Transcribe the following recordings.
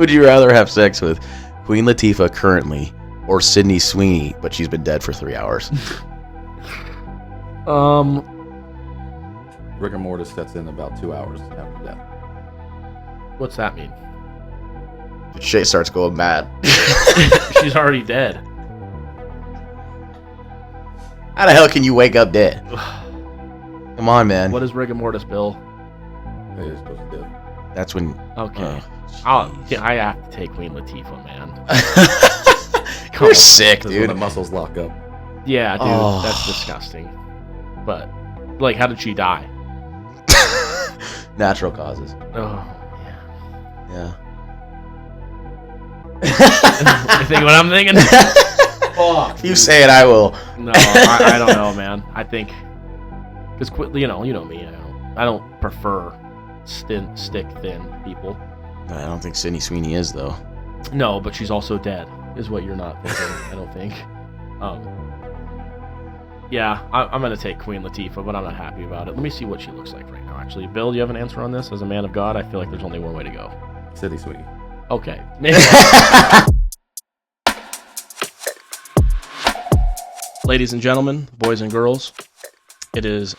Would you rather have sex with Queen Latifah currently or Sydney Sweeney, but she's been dead for 3 hours? Rigor mortis sets in about 2 hours after death. What's that mean? Shit starts going mad. She's already dead. How the hell can you wake up dead? Come on, man. What is rigor mortis, Bill? Hey, it's supposed to do. That's when... Okay. I have to take Queen Latifah, man. You're sick, When dude. the muscles lock up. Yeah, dude, Oh. that's disgusting. But, like, how did she die? Natural causes. Oh, Yeah. you think what I'm thinking? If you say it, I will. No, I don't know, man. I think, because you know me. I don't prefer stick thin people. I don't think Sydney Sweeney is, though. No, but she's also dead, is what you're not thinking. I don't think. Yeah, I'm gonna take Queen Latifah, but I'm not happy about it. Let me see what she looks like right now. Actually, Bill, do you have an answer on this? As a man of God, I feel like there's only one way to go. Sydney Sweeney. Okay. Ladies and gentlemen, boys and girls, it is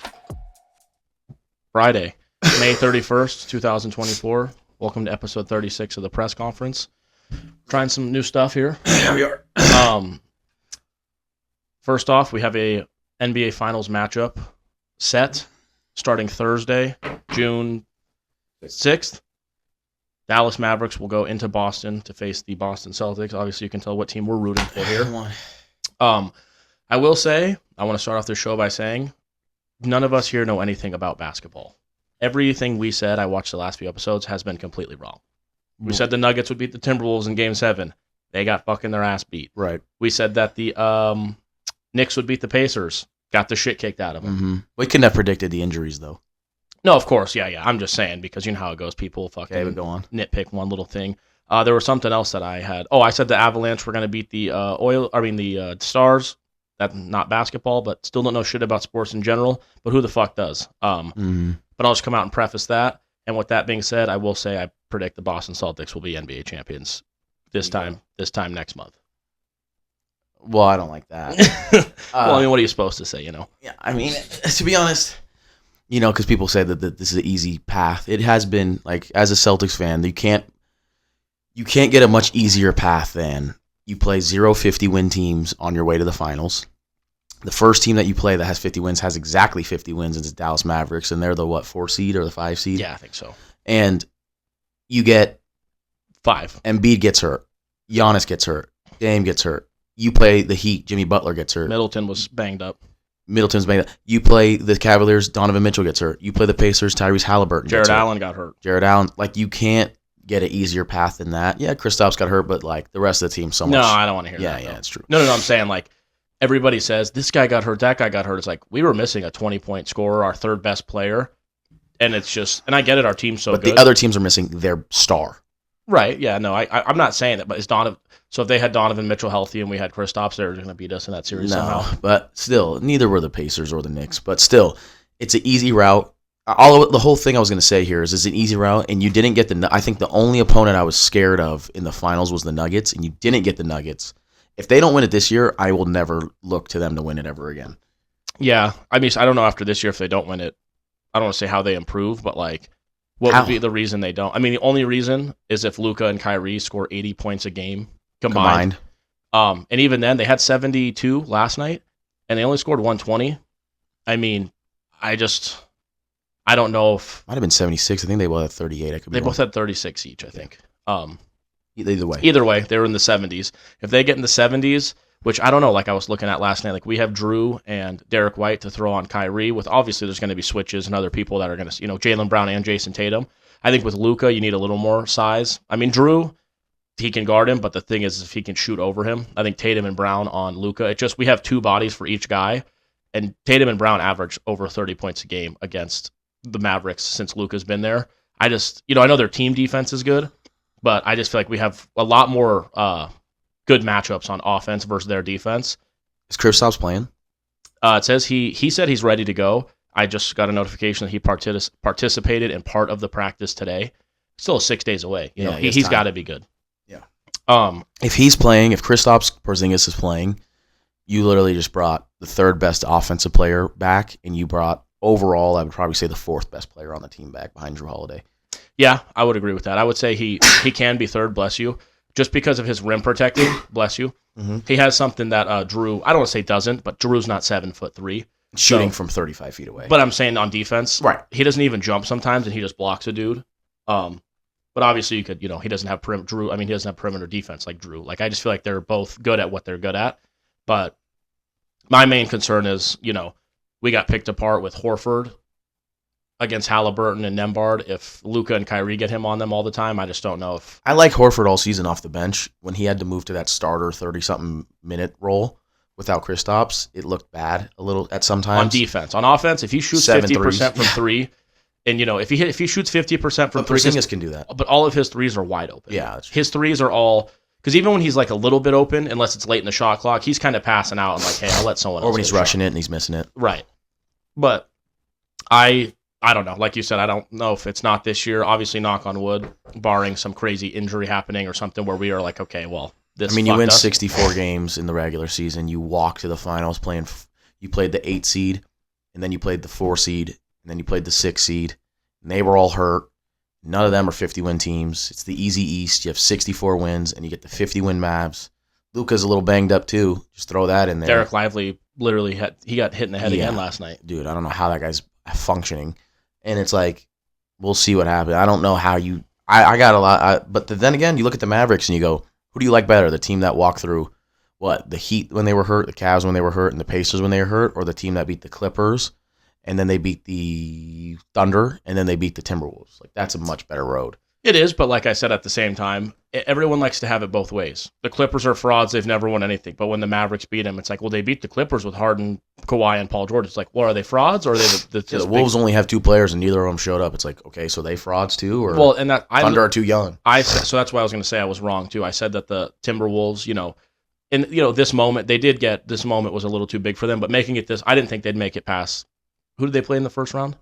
Friday, May 31st, 2024. Welcome to episode 36 of the press conference. Trying some new stuff here. Here we are. First off, we have a NBA Finals matchup set starting Thursday, June 6th. Dallas Mavericks will go into Boston to face the Boston Celtics. Obviously, you can tell what team we're rooting for here. I will say, I want to start off this show by saying, none of us here know anything about basketball. Everything we said, I watched the last few episodes, has been completely wrong. We said the Nuggets would beat the Timberwolves in Game 7. They got fucking their ass beat. Right. We said that the Knicks would beat the Pacers. Got the shit kicked out of them. Mm-hmm. We couldn't have predicted the injuries, though. No, of course. Yeah. I'm just saying because you know how it goes. People fucking Okay, but go on. nitpick one little thing. There was something else that I had. Oh, I said the Avalanche were going to beat the the Stars. That's not basketball, but still don't know shit about sports in general. But who the fuck does? But I'll just come out and preface that. And with that being said, I will say I predict the Boston Celtics will be NBA champions this time next month. Well, I don't like that. Well, I mean, what are you supposed to say, you know? Yeah, I mean, to be honest, you know, because people say that this is an easy path. It has been, like, as a Celtics fan, you can't get a much easier path than you play 0 50-win teams on your way to the finals. The first team that you play that has 50 wins has exactly 50 wins, and it's Dallas Mavericks, and they're the, 4 seed or the 5 seed? Yeah, I think so. And you get 5. Embiid gets hurt. Giannis gets hurt. Dame gets hurt. You play the Heat. Jimmy Butler gets hurt. Middleton was banged up. Middleton's banged up. You play the Cavaliers. Donovan Mitchell gets hurt. You play the Pacers. Tyrese Halliburton Jared gets hurt. Allen got hurt. Jared Allen. Like, you can't get an easier path than that. Yeah, Kristaps got hurt, but, like, the rest of the team so much. No, I don't want to hear that. Yeah, it's true. No, I'm saying, like, everybody says, this guy got hurt, that guy got hurt. It's like, we were missing a 20-point scorer, our third best player. And it's just, and I get it, our team's so but good. the other teams are missing their star. Right, yeah, no, I'm not saying that, but is Donovan, so if they had Donovan Mitchell healthy and we had Kristaps, they were going to beat us in that series somehow. But still, neither were the Pacers or the Knicks. But still, it's an easy route. The whole thing I was going to say here is it's an easy route, and you didn't get I think the only opponent I was scared of in the finals was the Nuggets, and you didn't get the Nuggets. If they don't win it this year, I will never look to them to win it ever again. Yeah, I mean, I don't know after this year if they don't win it. I don't want to say how they improve, but like, what would be the reason they don't? I mean, the only reason is if Luka and Kyrie score 80 points a game combined. And even then, they had 72 last night, and they only scored 120. I mean, I don't know if... Might have been 76. I think they both had 38. They both had 36 each, I think. Either way, they were in the 70s. If they get in the 70s, which I don't know, like I was looking at last night, like we have Drew and Derek White to throw on Kyrie, with obviously there's going to be switches and other people that are going to, Jaylen Brown and Jayson Tatum. I think with Luka, you need a little more size. I mean, Drew, he can guard him, but the thing is if he can shoot over him. I think Tatum and Brown on Luka, we have 2 bodies for each guy, and Tatum and Brown average over 30 points a game against the Mavericks since Luka's been there. I know their team defense is good, but I just feel like we have a lot more good matchups on offense versus their defense. Is Kristaps playing? It says he said he's ready to go. I just got a notification that he participated in part of the practice today. Still 6 days away. He's got to be good. If he's playing, if Kristaps Porzingis is playing, you literally just brought the third best offensive player back, and you brought overall, I would probably say the fourth best player on the team back behind Drew Holiday. Yeah, I would agree with that. I would say he can be third, bless you, just because of his rim protecting, bless you. Mm-hmm. He has something that Drew, I don't want to say doesn't, but Drew's not 7'3", shooting from 35 feet away. But I'm saying on defense, right? He doesn't even jump sometimes, and he just blocks a dude. But obviously you could, he doesn't have Drew. I mean, he doesn't have perimeter defense like Drew. Like I just feel like they're both good at what they're good at. But my main concern is, we got picked apart with Horford against Halliburton and Nembhard. If Luka and Kyrie get him on them all the time, I just don't know if... I like Horford all season off the bench. When he had to move to that starter 30-something minute role without Kristaps, it looked bad a little at some times. On defense. On offense, if he shoots 50% from three, and if he shoots 50% from but three... Porzingis can do that. But all of his threes are wide open. Yeah. His threes are all... Because even when he's like a little bit open, unless it's late in the shot clock, he's kind of passing out and like, hey, I'll let someone else... Or when he's rushing it and he's missing it. Right. But I don't know. Like you said, I don't know if it's not this year. Obviously, knock on wood, barring some crazy injury happening or something where we are like, okay, well, this. I mean, you win 64 games in the regular season. You walk to the finals playing. You played the 8 seed, and then you played the 4 seed, and then you played the 6 seed. And they were all hurt. None of them are 50-win teams. It's the easy East. You have 64 wins, and you get the 50-win Mavs. Luka's a little banged up too. Just throw that in there. Derek Lively literally he got hit in the head again last night. Dude, I don't know how that guy's functioning. And it's like, we'll see what happens. I don't know how you... I got a lot... but then again, you look at the Mavericks and you go, who do you like better? The team that walked through, the Heat when they were hurt, the Cavs when they were hurt, and the Pacers when they were hurt, or the team that beat the Clippers, and then they beat the Thunder, and then they beat the Timberwolves? Like, that's a much better road. It is, but like I said, at the same time, everyone likes to have it both ways. The Clippers are frauds. They've never won anything. But when the Mavericks beat them, it's like, well, they beat the Clippers with Harden, Kawhi, and Paul George. It's like, well, are they frauds? Or are they the Wolves only have 2 players, and neither of them showed up. It's like, okay, so they frauds too? Or Thunder are too young? So that's why I was going to say I was wrong, too. I said that the Timberwolves, in this moment, this moment was a little too big for them. But making it this, I didn't think they'd make it past. Who did they play in the first round?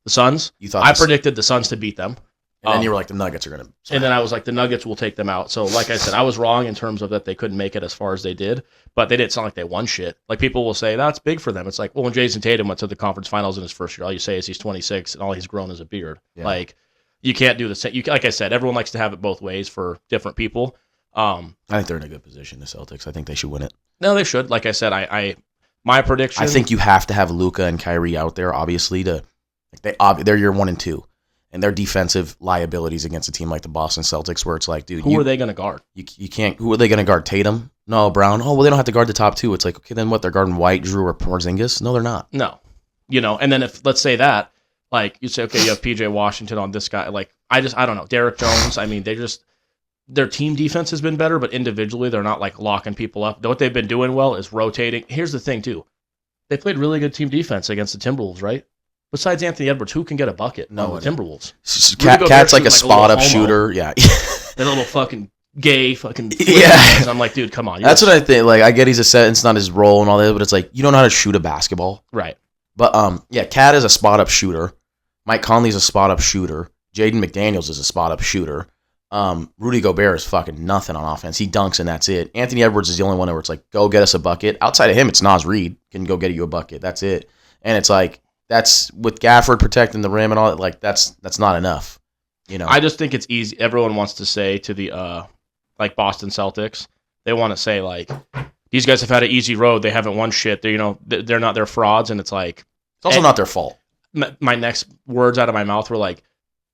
The Suns? I predicted the Suns to beat them. And then you were like, the Nuggets are going to... And then I was like, the Nuggets will take them out. So like I said, I was wrong in terms of that they couldn't make it as far as they did. But they didn't sound like they won shit. Like people will say, that's big for them. It's like, well, when Jayson Tatum went to the conference finals in his first year, all you say is he's 26 and all he's grown is a beard. Yeah. Like, you can't do the same. Like I said, everyone likes to have it both ways for different people. I think they're in a good position, the Celtics. I think they should win it. No, they should. Like I said, my prediction... I think you have to have Luka and Kyrie out there, obviously, they're your 1 and 2. And their defensive liabilities against a team like the Boston Celtics, where it's like, dude, who are they going to guard? You can't. Who are they going to guard? Tatum? No, Brown. Oh, well, they don't have to guard the top 2. It's like, okay, then what? They're guarding White, Drew, or Porzingis? No, they're not. No, and then if let's say that, like you say, okay, you have PJ Washington on this guy. Like I don't know, Derek Jones. I mean, their team defense has been better, but individually they're not like locking people up. What they've been doing well is rotating. Here's the thing too, they played really good team defense against the Timberwolves, right? Besides Anthony Edwards, who can get a bucket? No, the Timberwolves. Cat's like a spot-up shooter. Yeah. That little fucking gay fucking... Yeah. I'm like, dude, come on. That's what I think. Like, I get he's a set, it's not his role and all that, but it's like, you don't know how to shoot a basketball. Right. But, Cat is a spot-up shooter. Mike Conley's a spot-up shooter. Jaden McDaniels is a spot-up shooter. Rudy Gobert is fucking nothing on offense. He dunks and that's it. Anthony Edwards is the only one where it's like, go get us a bucket. Outside of him, it's Naz Reid can go get you a bucket. That's it. And it's like, that's with Gafford protecting the rim and all that. Like that's not enough, I just think it's easy. Everyone wants to say to the like Boston Celtics, they want to say like these guys have had an easy road. They haven't won shit. They're not their frauds, and it's like it's also not their fault. My next words out of my mouth were like,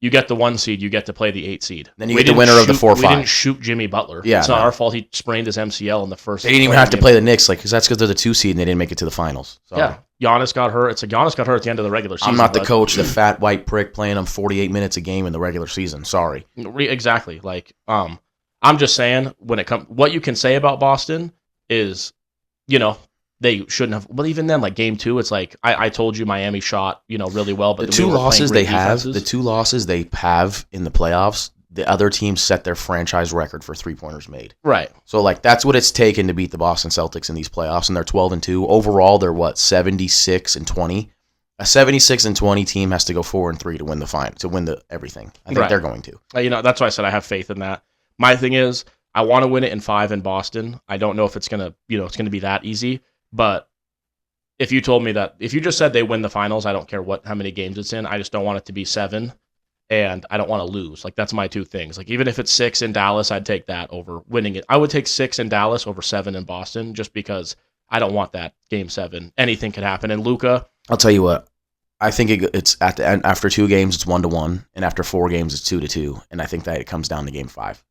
you get the 1 seed, you get to play the 8 seed. Then you get the winner of the 4-5. We didn't shoot Jimmy Butler. Yeah, it's not our fault he sprained his MCL in the first. They didn't even have to play the Knicks, because they're the 2 seed and they didn't make it to the finals. So. Yeah, Giannis got hurt. Giannis got hurt at the end of the regular season. I'm not the coach, the fat white prick playing him 48 minutes a game in the regular season. Sorry. Exactly. Like, I'm just saying what you can say about Boston is, they shouldn't have. But even then, like game 2, it's like I told you Miami shot, really well. But the 2 losses they have in the playoffs, the other teams set their franchise record for 3-pointers made. Right. So like that's what it's taken to beat the Boston Celtics in these playoffs, and they're 12-2 overall. They're 76-20. A 76-20 team has to go 4-3 to win the everything. I think they're going to. That's why I said I have faith in that. My thing is, I want to win it in 5 in Boston. I don't know if it's gonna it's gonna be that easy, but if you told me that, if you just said they win the finals, I don't care how many games it's in. I just don't want it to be 7, and I don't want to lose. Like, that's my two things. Like, even if it's 6 in Dallas, I'd take that over winning it. I would take 6 in Dallas over 7 in Boston, just because I don't want that game 7. Anything could happen. And Luka, I'll tell you what. I think it's at the end, after 2 games, it's 1-1, and after 4 games, it's 2-2, and I think that it comes down to game 5.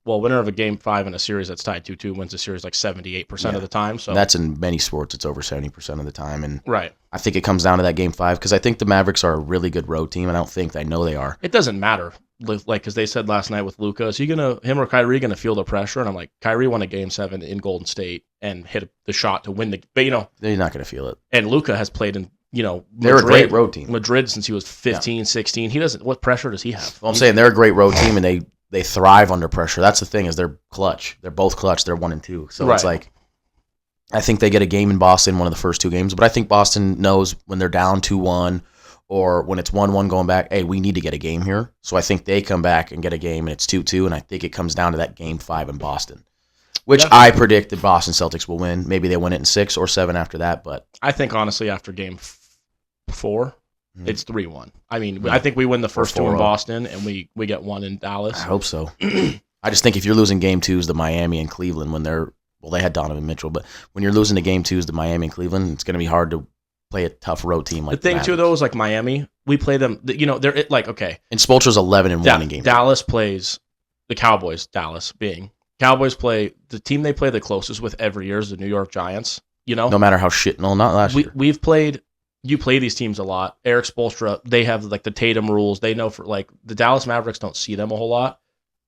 well, winner of a game 5 in a series that's tied 2-2 wins the series like 78% of the time. So And that's in many sports. It's over 70% of the time, and right. I think it comes down to that game 5 because I think the Mavericks are a really good road team, and I know they are. It doesn't matter. Like, because they said last night with Luka, is him or Kyrie gonna feel the pressure? And I'm like, Kyrie won a game 7 in Golden State and hit the shot to win but They're not going to feel it. And Luka has played in they're a great road team. Madrid since he was 15, 16. He doesn't. What pressure does he have? Well, I'm saying they're a great road team, and they thrive under pressure. That's the thing, is they're clutch. They're both clutch. They're 1 and 2. So Right. It's like, I think they get a game in Boston, one of the first 2 games, but I think Boston knows when they're down 2-1 or when it's 1-1 going back, hey, we need to get a game here. So I think they come back and get a game, and it's 2-2, and I think it comes down to that game 5 in Boston, which I predict the Boston Celtics will win. Maybe they win it in 6 or 7 after that, but I think, honestly, after game 4, it's 3-1. I mean, Mhm. I think we win the first 2 in 4-0. Boston, and we get 1 in Dallas. I hope so. I just think if you're losing game 2s to Miami and Cleveland when they had Donovan Mitchell, but when you're losing the game 2s to Miami and Cleveland, it's going to be hard to play a tough road team like The thing, too, Mavericks. though, is like Miami, we play them, they're like, okay. And Spoelstra's 11-1 in game 2. Dallas plays the Cowboys, Cowboys play the team they play the closest with every year is the New York Giants. No matter how shit, no, not last year. We've played. You play these teams a lot. Eric Spoelstra, they have like the Tatum rules. They know for like the Dallas Mavericks don't see them a whole lot.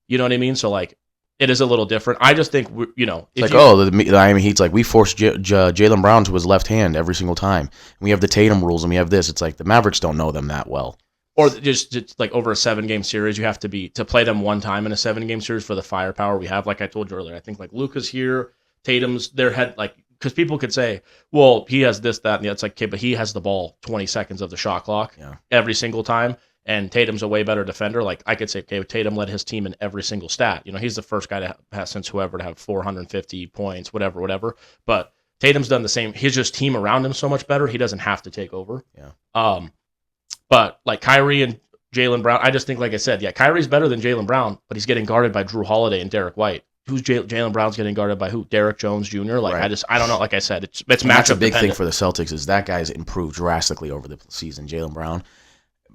You know what I mean? So like it is a little different. I just think the Miami Heat's like we forced Jaylen Brown to his left hand every single time. And we have the Tatum rules and we have this. It's like the Mavericks don't know them that well. Or just like over a 7-game series, you have to play them one time in a 7-game series for the firepower we have. Like I told you earlier, I think like Luka's here, Tatum's their head like. Because people could say, well, he has this, that, and the. It's like, okay, but he has the ball 20 seconds of the shot clock every single time, and Tatum's a way better defender. Like, I could say, okay, Tatum led his team in every single stat. He's the first guy to have since whoever to have 450 points, whatever. But Tatum's done the same. His just team around him so much better. He doesn't have to take over. Yeah. But like Kyrie and Jaylen Brown, I just think, like I said, Kyrie's better than Jaylen Brown, but he's getting guarded by Drew Holiday and Derek White. Who's Jaylen Brown's getting guarded by who? Derek Jones Jr. Like right. I don't know. Like I said, it's matchup That's a big dependent. thing for the Celtics is that guy's improved drastically over the season. Jaylen Brown.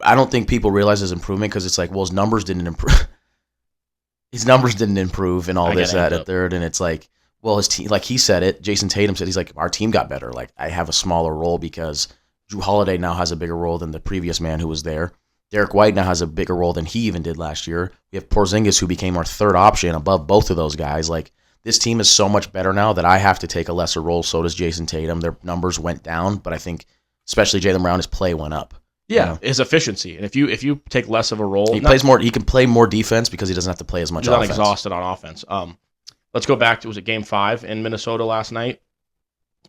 I don't think people realize his improvement because it's like, well, his numbers didn't improve. His numbers didn't improve and all this at third, and it's like, well, his team, like he said it. Jayson Tatum said he's like, our team got better. Like I have a smaller role because Drew Holiday now has a bigger role than the previous man who was there. Derek White now has a bigger role than he even did last year. We have Porzingis, who became our third option above both of those guys. Like, this team is so much better now that I have to take a lesser role. So does Jayson Tatum. Their numbers went down, but I think especially Jaylen Brown, his play went up. Yeah, his efficiency. And if you take less of a role, he plays more. He can play more defense because he doesn't have to play as much offense. He's not exhausted on offense. Let's go back to, was it game 5 in Minnesota last night?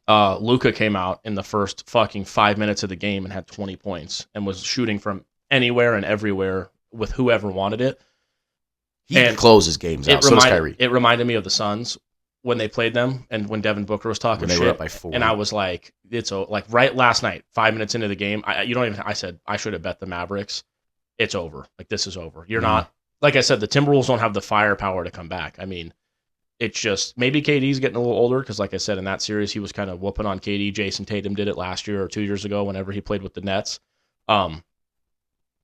Luka came out in the first fucking 5 minutes of the game and had 20 points and was shooting from anywhere and everywhere with whoever wanted it. He closes games out. So does Kyrie. It reminded me of the Suns when they played them and when Devin Booker was talking when they shit. were up by 4. And I was like, like right last night, 5 minutes into the game, I said I should have bet the Mavericks. It's over. Like, this is over. You're not, like I said, the Timberwolves don't have the firepower to come back. I mean, it's just maybe KD's getting a little older because, like I said, in that series he was kind of whooping on KD. Jayson Tatum did it last year or 2 years ago whenever he played with the Nets.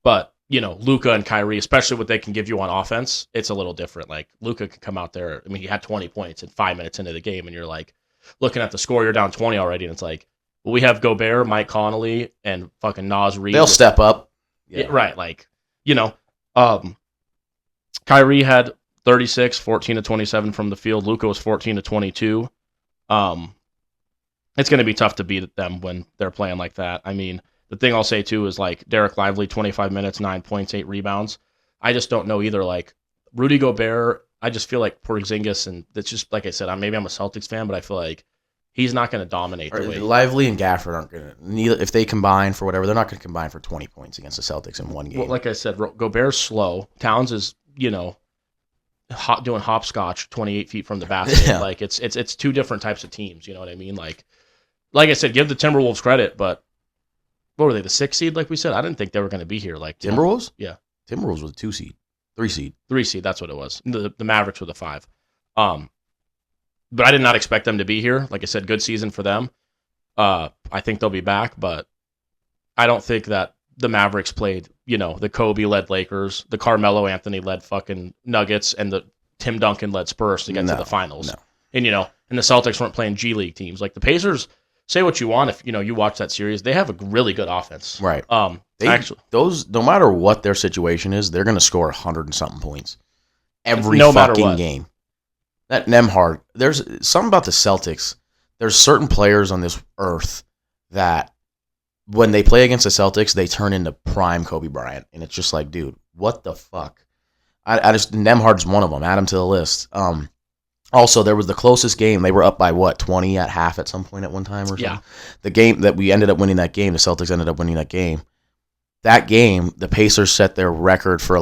But Luka and Kyrie, especially what they can give you on offense, it's a little different. Like, Luka can come out there. I mean, he had 20 points in 5 minutes into the game, and you're like looking at the score, you're down 20 already, and it's like, well, we have Gobert, Mike Conley, and fucking Naz Reid. They'll step up. Yeah, right. Like, Kyrie had 36, 14 to 27 from the field. Luka was 14 to 22. It's going to be tough to beat them when they're playing like that. I mean, the thing I'll say, too, is like Derek Lively, 25 minutes, 9 points, 8 rebounds. I just don't know either. Like, Rudy Gobert, I just feel like Porzingis, and it's just, like I said, maybe I'm a Celtics fan, but I feel like he's not going to dominate the way. Lively and Gafford aren't going to. If they combine for whatever, they're not going to combine for 20 points against the Celtics in one game. Well, like I said, Gobert's slow. Towns is, doing hopscotch 28 feet from the basket. Yeah. Like it's two different types of teams. You know what I mean? Like I said, give the Timberwolves credit, but what were they, the 6th seed? Like we said, I didn't think they were going to be here. Like Timberwolves? Yeah. Timberwolves was a 2 seed, 3 seed. 3 seed. That's what it was. The Mavericks were the 5. But I did not expect them to be here. Like I said, good season for them. I think they'll be back, but I don't think that the Mavericks played, the Kobe-led Lakers, the Carmelo Anthony-led fucking Nuggets, and the Tim Duncan-led Spurs to get to the finals. No. And, and the Celtics weren't playing G League teams. Like the Pacers, say what you want if, you watch that series, they have a really good offense. Right. Those, no matter what their situation is, they're going to score 100 and something points every no matter fucking what. game. That Nemhard, there's something about the Celtics. There's certain players on this earth that when they play against the Celtics, they turn into prime Kobe Bryant. And it's just like, dude, what the fuck? Nemhard's one of them. Add him to the list. Also, there was the closest game. They were up by 20 at half at some point at one time or something. Yeah. The game that we ended up winning that game, the Celtics ended up winning that game. That game, the Pacers set their record for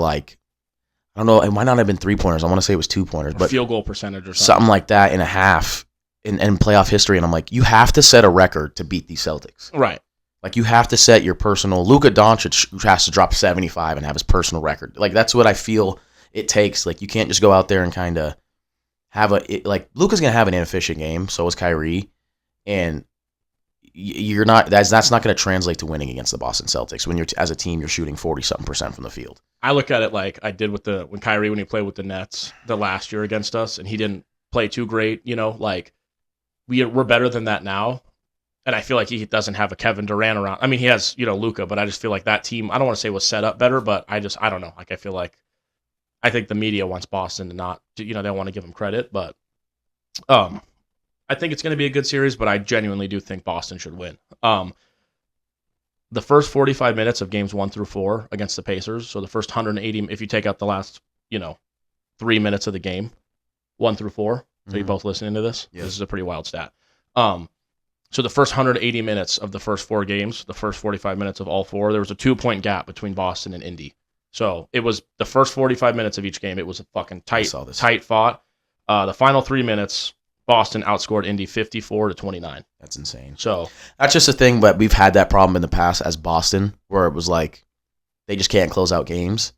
I don't know, it might not have been 3-pointers. I want to say it was 2-pointers. But field goal percentage or something like that in a half in playoff history. And I'm like, you have to set a record to beat these Celtics. Right. Like, you have to set your personal. Luka Doncic has to drop 75 and have his personal record. Like, that's what I feel it takes. Like, you can't just go out there and kind of have Luka's going to have an inefficient game. So is Kyrie. And you're not, that's not going to translate to winning against the Boston Celtics when as a team, you're shooting 40-something% from the field. I look at it like I did when Kyrie, when he played with the Nets the last year against us, and he didn't play too great, like we're better than that now. And I feel like he doesn't have a Kevin Durant around. I mean, he has, Luka, but I just feel like that team, I don't want to say was set up better, but I don't know. Like, I think the media wants Boston to not, they want to give him credit, but I think it's going to be a good series, but I genuinely do think Boston should win. The first 45 minutes of games 1 through 4 against the Pacers, so the first 180, if you take out the last, 3 minutes of the game, 1 through 4, so you're both listening to this? Yes. This is a pretty wild stat. So the first 180 minutes of the first 4 games, the first 45 minutes of all 4, there was a 2-point gap between Boston and Indy. So it was the first 45 minutes of each game, it was a fucking tight fought. The final 3 minutes, Boston outscored Indy 54-29. That's insane. So that's just a thing, but we've had that problem in the past as Boston, where it was like they just can't close out games.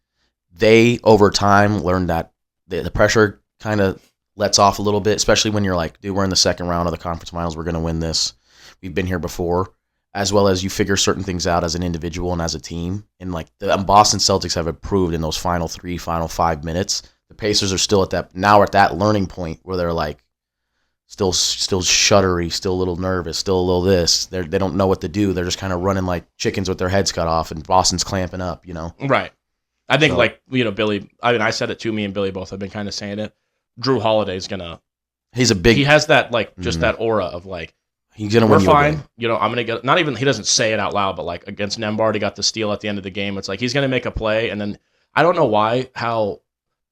They, over time, learned that the pressure kind of lets off a little bit, especially when you're like, dude, we're in the second round of the conference finals. We're going to win this. We've been here before, as well as you figure certain things out as an individual and as a team. And like the Boston Celtics have improved in those final 5 minutes. The Pacers are still at that learning point where they're like, still shuddery, still a little nervous, still a little this. They don't know what to do. They're just kind of running like chickens with their heads cut off, and Boston's clamping up, Right. I think Billy, I said it too, me and Billy both have been kind of saying it. Drew Holiday's going to. He has that, just that aura of, he's going to win. We're fine. I'm going to get, not even, he doesn't say it out loud, but, against Nembhard, he got the steal at the end of the game. It's like he's going to make a play, and then I don't know how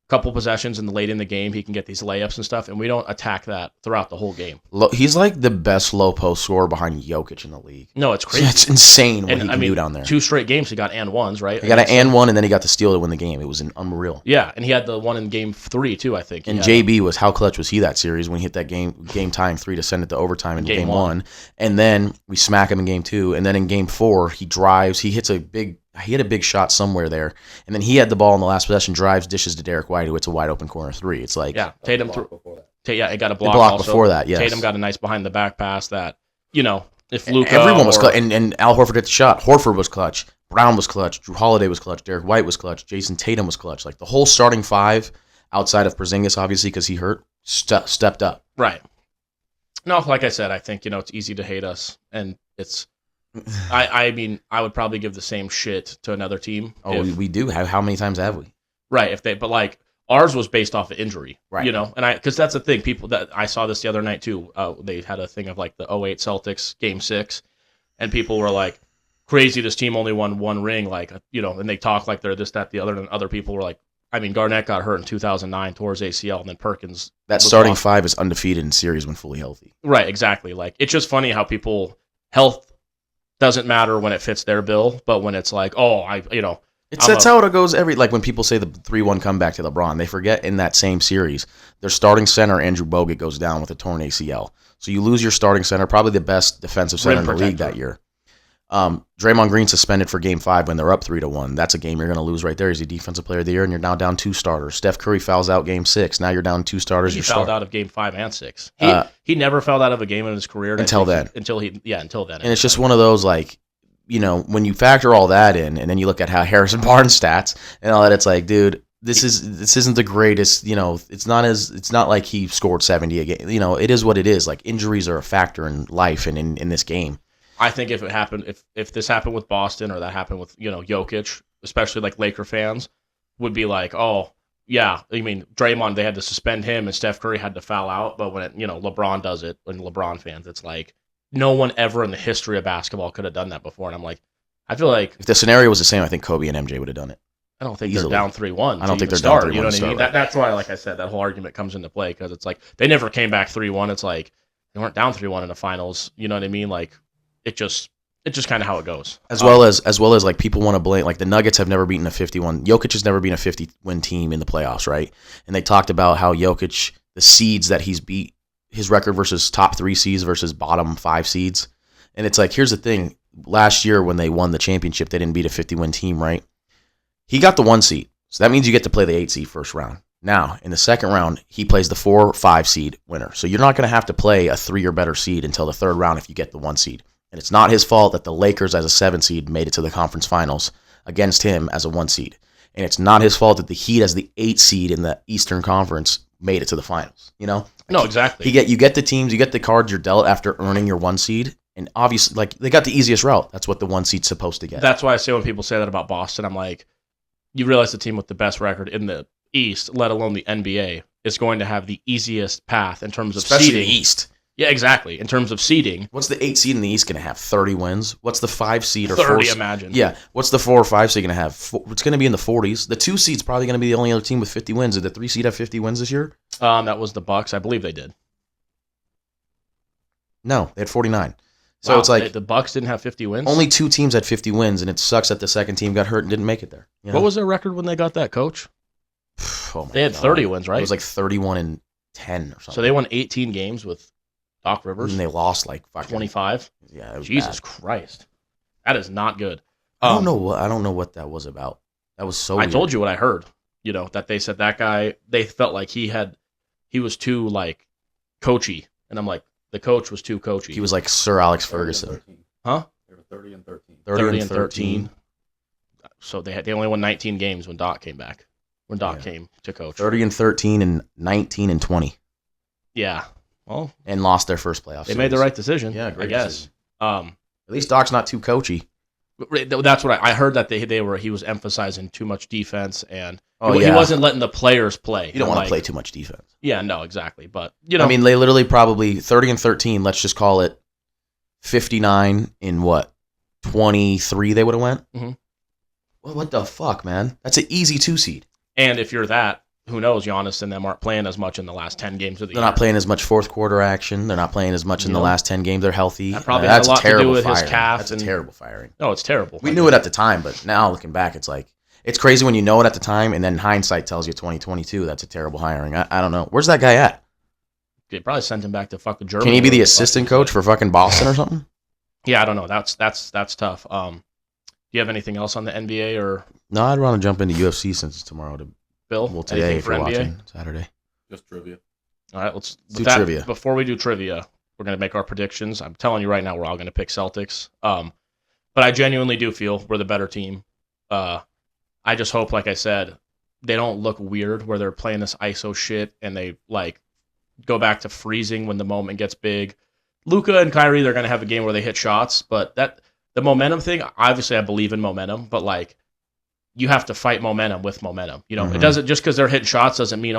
couple possessions late in the game, he can get these layups and stuff, and we don't attack that throughout the whole game. He's like the best low post scorer behind Jokic in the league. No, it's crazy. It's insane what he can do down there. 2 straight games, he got and ones, right? He got an and one, and then he got the steal to win the game. It was unreal. Yeah, and he had the one in game 3 too, I think. And JB how clutch was he that series when he hit that game tying 3 to send it to overtime in game 1. And then we smack him in game 2, and then in game 4 he drives, he hit a big shot somewhere there, and then he had the ball in the last possession, drives, dishes to Derek White, who hits a wide open corner 3. It's like Tatum threw. It got a block. Also. Before that. Yes, Tatum got a nice behind the back pass that if Luka, everyone was clutch, and Al Horford hit the shot. Horford was clutch. Brown was clutch. Drew Holiday was clutch. Derek White was clutch. Jayson Tatum was clutch. Like the whole starting 5, outside of Porzingis, obviously because he hurt, stepped up. Right. No, like I said, I think it's easy to hate us, and it's. I mean, I would probably give the same shit to another team. We do. How many times have we? Right. But ours was based off of injury, right? And because that's the thing. People that I saw this the other night too. They had a thing of the 08 Celtics game 6, and people were like, "Crazy! This team only won 1 ring." And they talk like they're this, that, the other. And other people were like, I mean, Garnett got hurt in 2009 towards ACL, and then Perkins. That starting 5 is undefeated in series when fully healthy. Right. Exactly. It's just funny how people health doesn't matter when it fits their bill, but when it's That's how it goes like when people say the 3-1 comeback to LeBron, they forget in that same series, their starting center, Andrew Bogut, goes down with a torn ACL. So you lose your starting center, probably the best defensive center in the league that year. Draymond Green suspended for Game 5 when they're up 3-1. That's a game you're going to lose right there. He's a defensive player of the year, and you're now down 2 starters. Steph Curry fouls out Game 6. Now you're down 2 starters. He fouled out of Game 5 and 6. He never fouled out of a game in his career until then. Until then. And it's just one of those, like, when you factor all that in, and then you look at how Harrison Barnes stats and all that, it's like, dude, this isn't the greatest. It's not like he scored 70 a game. It is what it is. Like, injuries are a factor in life and in this game. I think if it happened, if this happened with Boston or that happened with Jokic, especially like Laker fans, would be like, oh yeah, I mean Draymond, they had to suspend him and Steph Curry had to foul out, but when LeBron does it, and LeBron fans, it's like no one ever in the history of basketball could have done that before, and I'm like, I feel like if the scenario was the same, I think Kobe and MJ would have done it. I don't think easily. They're down 3-1. I don't think they're down 3-1. You know what I mean? Right. That's why, like I said, that whole argument comes into play because it's like they never came back 3-1. It's like they weren't down 3-1 in the finals. You know what I mean? Like it's just kind of how it goes. As well as like people want to blame, like the Nuggets have never beaten a 51. Jokic has never been a 50-win team in the playoffs, right? And they talked about how Jokic, the seeds that he's beat, his record versus top 3 seeds versus bottom 5 seeds. And it's like, here's the thing. Last year when they won the championship, they didn't beat a 50-win team, right? He got the 1 seed. So that means you get to play the 8 seed first round. Now, in the second round, he plays the 4 or 5 seed winner. So you're not going to have to play a 3 or better seed until the third round if you get the 1 seed. And it's not his fault that the Lakers as a 7 seed made it to the conference finals against him as a 1 seed. And it's not his fault that the Heat as the 8 seed in the Eastern Conference made it to the finals. No, exactly. You get the teams, you get the cards you're dealt after earning your 1 seed. And obviously, like, they got the easiest route. That's what the 1 seed's supposed to get. That's why I say when people say that about Boston, I'm like, you realize the team with the best record in the East, let alone the NBA, is going to have the easiest path in terms of especially seeding. The East. Yeah, exactly. In terms of seeding. What's the 8 seed in the East going to have? 30 wins? What's the 5 seed or 30, 4? Imagine. Yeah. What's the 4 or 5 seed going to have? It's going to be in the 40s. The 2 seed's probably going to be the only other team with 50 wins. Did the 3 seed have 50 wins this year? That was the Bucks. I believe they did. No, they had 49. So wow, it's like the Bucks didn't have 50 wins? Only 2 teams had 50 wins, and it sucks that the second team got hurt and didn't make it there. What was their record when they got that coach? They had 30 wins, right? It was like 31-10 or something. So they won 18 games with Doc Rivers? And they lost like 25? Yeah, it was Jesus bad. Christ. That is not good. I don't know what that was about. That was so weird. I told you what I heard. That they said that guy, they felt like he was too, like, coachy. And I'm like, the coach was too coachy. He was like Sir Alex Ferguson. Huh? They were 30 and 13. 30 and 13. So they only won 19 games when Doc came back. When Doc came to coach. 30 and 13 and 19 and 20. Yeah. Well, and lost their first playoff They series. made the right decision. Yeah, I guess. At least Doc's not too coachy. That's what I heard, that he was emphasizing too much defense, and he wasn't letting the players play. You don't want to play too much defense. Yeah, no, exactly. But I mean, they literally probably 30 and 13. Let's just call it 59 in 23. They would have went. Mm-hmm. Well, what the fuck, man? That's an easy 2 seed. And if you're that, who knows? Giannis and them aren't playing as much in the last 10 games of the year. They're not playing as much fourth quarter action. They're not playing as much in the last 10 games. They're healthy. That probably has a lot to do with his calf. That's a terrible firing. No, it's terrible. We knew it at the time, but now looking back, it's like, it's crazy when you know it at the time, and then hindsight tells you 2022, that's a terrible hiring. I don't know. Where's that guy at? They probably sent him back to fucking Germany. Can he be the assistant coach for fucking Boston or something? Yeah, I don't know. That's tough. Do you have anything else on the NBA or? No, I'd want to jump into UFC since it's tomorrow. Bill, well, today if you're watching Saturday. Just trivia. All right, let's do trivia. Before we do trivia, we're going to make our predictions. I'm telling you right now, we're all going to pick Celtics. But I genuinely do feel we're the better team. I just hope, like I said, they don't look weird where they're playing this ISO shit and they like go back to freezing when the moment gets big. Luka and Kyrie, they're going to have a game where they hit shots, but the momentum thing, obviously I believe in momentum, but like you have to fight momentum with momentum. It doesn't, just because they're hitting shots doesn't mean,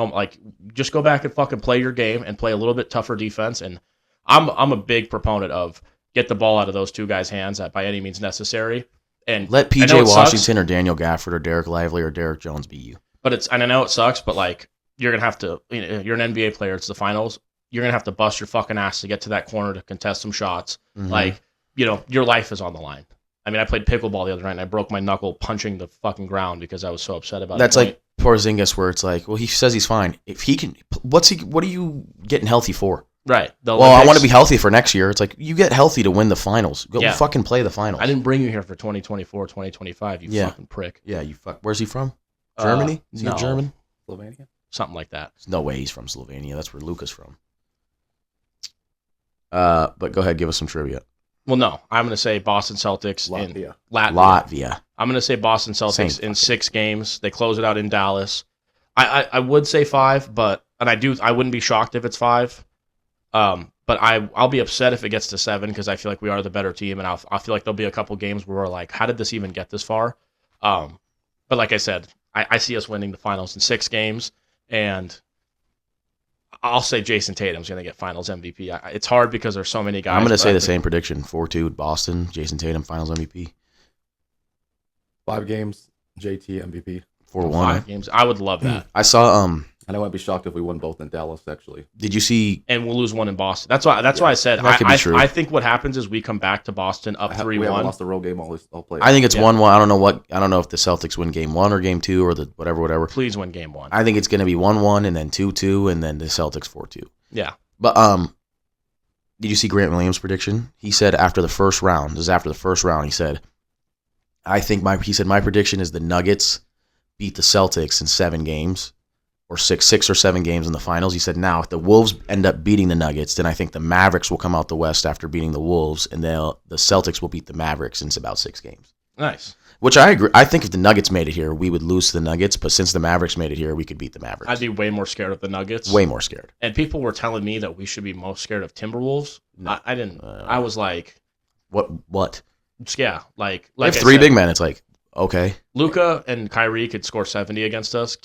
just go back and fucking play your game and play a little bit tougher defense. And I'm a big proponent of get the ball out of those 2 guys' hands by any means necessary. And let PJ Washington or Daniel Gafford or Derek Lively or Derek Jones beat you. And I know it sucks, but like you're going to have to, you're an NBA player, it's the finals. You're going to have to bust your fucking ass to get to that corner to contest some shots. Mm-hmm. Like, your life is on the line. I mean, I played pickleball the other night and I broke my knuckle punching the fucking ground because I was so upset about it. That's like Porzingis, where it's like, well, he says he's fine. If he can, what are you getting healthy for? Right. Well, I want to be healthy for next year. It's like, you get healthy to win the finals. Go fucking play the finals. I didn't bring you here for 2024, 2025, you fucking prick. Yeah, you fuck. Where's he from? Germany? Is he German? Slovenia? Something like that. There's no way he's from Slovenia. That's where Luka's from. But go ahead, give us some trivia. Well, no. I'm going to say Boston Celtics Latvia. in Latvia. I'm going to say Boston Celtics in 6 games. They close it out in Dallas. I would say 5, I wouldn't be shocked if it's 5. But I'll be upset if it gets to 7 because I feel like we are the better team, and I feel like there'll be a couple games where we're like, how did this even get this far? But like I said, I see us winning the finals in 6 games, and I'll say Jayson Tatum's going to get finals MVP. It's hard because there's so many guys. I'm going to say the same prediction, 4-2 Boston, Jayson Tatum finals MVP. 5 games, JT MVP. 4-1. 5 games. I would love that. I saw And I wouldn't be shocked if we won both in Dallas, actually. Did you see? And we'll lose 1 in Boston. That's why I said that could be true. I think what happens is we come back to Boston up 3-1. We haven't lost the road game all play. I think it's 1-1. I don't know if the Celtics win game 1 or game 2 or the whatever. Please win game 1. I think it's going to be 1-1 and then 2-2 and then the Celtics 4-2. Yeah. But did you see Grant Williams' prediction? He said after the first round, he said, my prediction is the Nuggets beat the Celtics in 7 games. Or 6 or 7 games in the finals. He said, now, if the Wolves end up beating the Nuggets, then I think the Mavericks will come out the West after beating the Wolves, and the Celtics will beat the Mavericks in about 6 games. Nice. Which I agree. I think if the Nuggets made it here, we would lose to the Nuggets, but since the Mavericks made it here, we could beat the Mavericks. I'd be way more scared of the Nuggets. Way more scared. And people were telling me that we should be most scared of Timberwolves. No. I didn't. I was like... What? Yeah. Like we have 3 big men. It's like, okay. Luka and Kyrie could score 70 against us.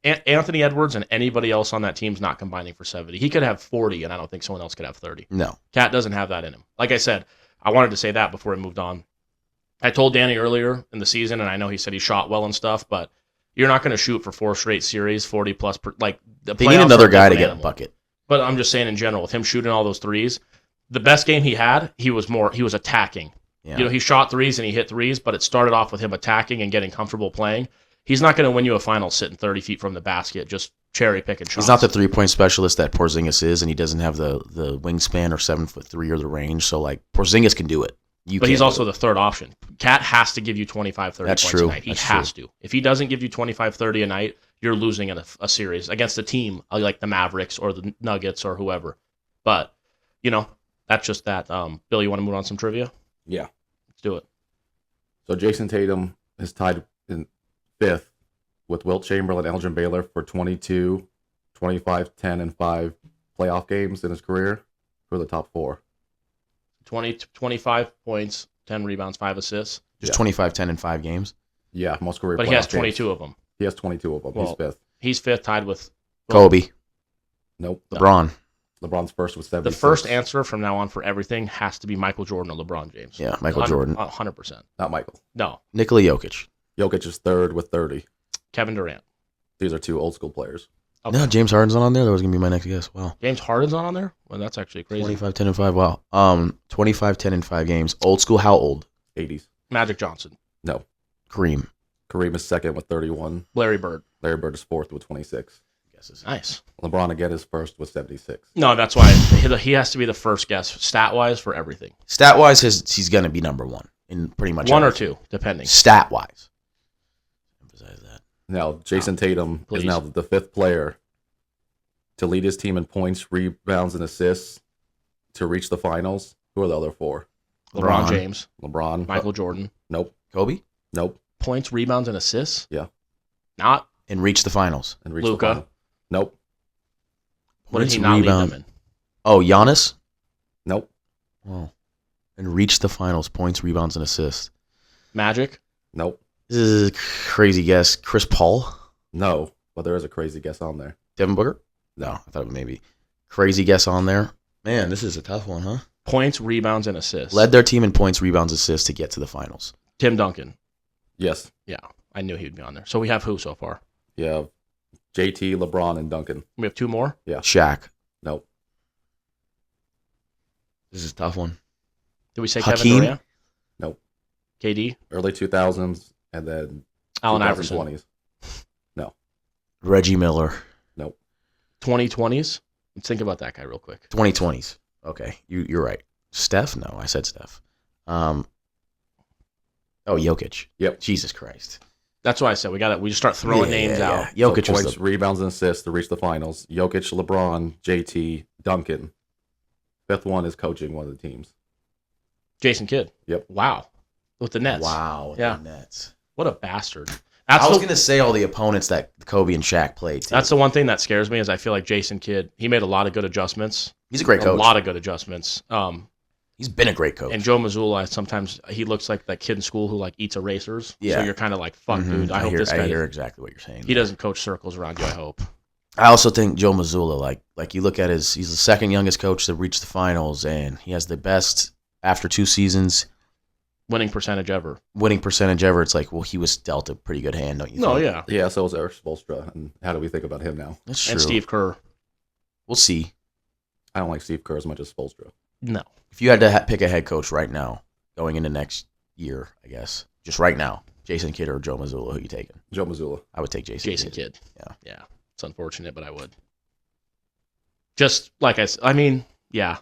Anthony Edwards and anybody else on that team's not combining for 70. He could have 40, and I don't think someone else could have 30. No. Cat doesn't have that in him. Like I said, I wanted to say that before I moved on. I told Danny earlier in the season, and I know he said he shot well and stuff, but you're not going to shoot for 4 straight series, 40-plus. They need another guy to get a bucket. But I'm just saying in general, with him shooting all those threes, the best game he had, he was attacking. Yeah. He shot threes and he hit threes, but it started off with him attacking and getting comfortable playing. He's not going to win you a final sitting 30 feet from the basket, just cherry picking shots. He's not the 3-point specialist that Porzingis is, and he doesn't have the wingspan or 7'3" or the range. So Porzingis can do it. But he's also the third option. Cat has to give you 25, 30 That's points true. a night. He has to. If he doesn't give you 25, 30 a night, you're losing in a series against a team like the Mavericks or the Nuggets or whoever. But that's just that. Bill, you want to move on to some trivia? Yeah. Let's do it. So Jayson Tatum is tied in 5th with Wilt Chamberlain and Elgin Baylor for 22, 25, 10, and 5 playoff games in his career. Who are the top 4? 25 points, 10 rebounds, 5 assists. Just 25, 10, and 5 games? Yeah, most career But he has 22 games. Of them. He has 22 of them. Well, he's 5th. He's 5th, tied with... Kobe. Nope. LeBron. LeBron's first with 76. The first answer from now on for everything has to be Michael Jordan or LeBron James. Yeah, Michael Jordan. 100%. Not Michael. No. Nikola Jokic. Jokic is 3rd with 30. Kevin Durant. These are 2 old school players. Okay. No, James Harden's not on there. That was going to be my next guess. Wow. James Harden's not on there? Well, that's actually crazy. 25, 10, and 5. Wow. 25, 10, and 5 games. Old school, how old? 80s. Magic Johnson. No. Kareem. Kareem is 2nd with 31. Larry Bird. Larry Bird is 4th with 26. Guesses. Nice. LeBron again is 1st with 76. No, that's why he has to be the first guess, stat-wise, for everything. Stat-wise, he's going to be number 1 in pretty much 1 everything. or 2, depending. Stat-wise. Emphasize that. Now, Jayson Tatum please. is now the 5th player to lead his team in points, rebounds, and assists to reach the finals. Who are the other 4? LeBron James. LeBron. Michael Jordan. Nope. Kobe? Nope. Points, rebounds, and assists? Yeah. Not? And reach the finals. And reach Luka. the final. Nope. What did Points, he not rebound. lead them in? Oh, Giannis? Nope. Oh. And reach the finals. Points, rebounds, and assists. Magic? Nope. This is a crazy guess. Chris Paul? No. But there is a crazy guess on there. Devin Booker? No, I thought maybe. Crazy guess on there. Man, this is a tough one, huh? Points, rebounds, and assists. Led their team in points, rebounds, assists to get to the finals. Tim Duncan. Yes. Yeah, I knew he'd be on there. So we have who so far? Yeah. JT, LeBron, and Duncan. We have 2 more? Yeah. Shaq. Nope. This is a tough one. Did we say Hakeem? Kevin Durant? Nope. KD, Early 2000s and then Allen Iverson, 2020s. No. Reggie Miller. Nope. 2020s. Let's think about that guy real quick. 2020s. Okay, you're right. Steph? No, I said Steph. Jokic. Yep. Jesus Christ. That's why I said we just start throwing names out. Jokic So was points, the rebounds, and assists to reach the finals. Jokic, LeBron, JT, Duncan. Fifth one is coaching one of the teams. Jason Kidd. Yep. Wow. With the Nets. wow. Yeah. The Nets. What a bastard. I was gonna say all the opponents that Kobe and Shaq played. Too. That's the one thing that scares me is I feel like Jason Kidd. He made a lot of good adjustments. He's a great coach. A lot of good adjustments. He's been a great coach. And Joe Mazzulla, sometimes he looks like that kid in school who like eats erasers. Yeah. So you're kind of like, fuck, dude. I hope this guy. I hear exactly what you're saying. He doesn't coach circles around you. I hope. I also think Joe Mazzulla, like you look at he's the second youngest coach to reach the finals, and he has the best after 2 seasons winning percentage ever. It's like, well, he was dealt a pretty good hand, don't you think? No, yeah. Yeah, so was Eric Spoelstra. And how do we think about him now? That's true. And Steve Kerr. We'll see. I don't like Steve Kerr as much as Spoelstra. No. If you had to pick a head coach right now, going into next year, I guess, just right now, Jason Kidd or Joe Mazzulla, who you taking? Joe Mazzulla. I would take Jason Kidd. Yeah. Yeah. It's unfortunate, but I would. Just like I mean, yeah.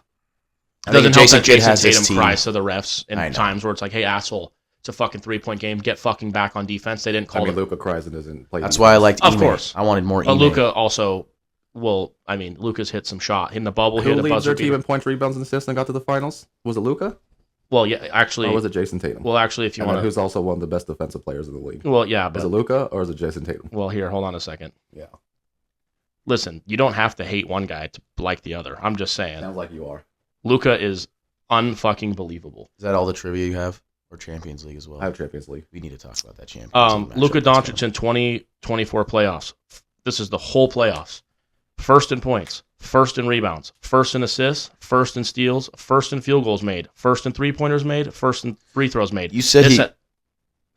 I think Jason Kidd has Tatum his team. cries to the refs in times where it's like, hey, asshole, it's a fucking 3-point game. Get fucking back on defense. They didn't call it. Luka cries and doesn't play. That's why I liked Ime. Of course. I wanted more Ime. But Luka also, Luka's hit some shot. In the bubble, he Who hit a leads buzzer their team beater. in points, rebounds, and assists and got to the finals? Was it Luka? Well, yeah, actually. Or was it Jayson Tatum? Well, actually, if you and want to. Who's also one of the best defensive players in the league? Well, yeah, Is but. it Luka or is it Jayson Tatum? Well, here, hold on a second. Yeah. Listen, you don't have to hate one guy to like the other. I'm just saying. Sounds like you are. Luka is unfucking believable. Is that all the trivia you have? Or Champions League as well? I have Champions League. We need to talk about that Champions League. Luka Doncic in 2024 playoffs. This is the whole playoffs. First in points, first in rebounds, first in assists, first in steals, first in field goals made, first in three-pointers made, first in free throws made. You said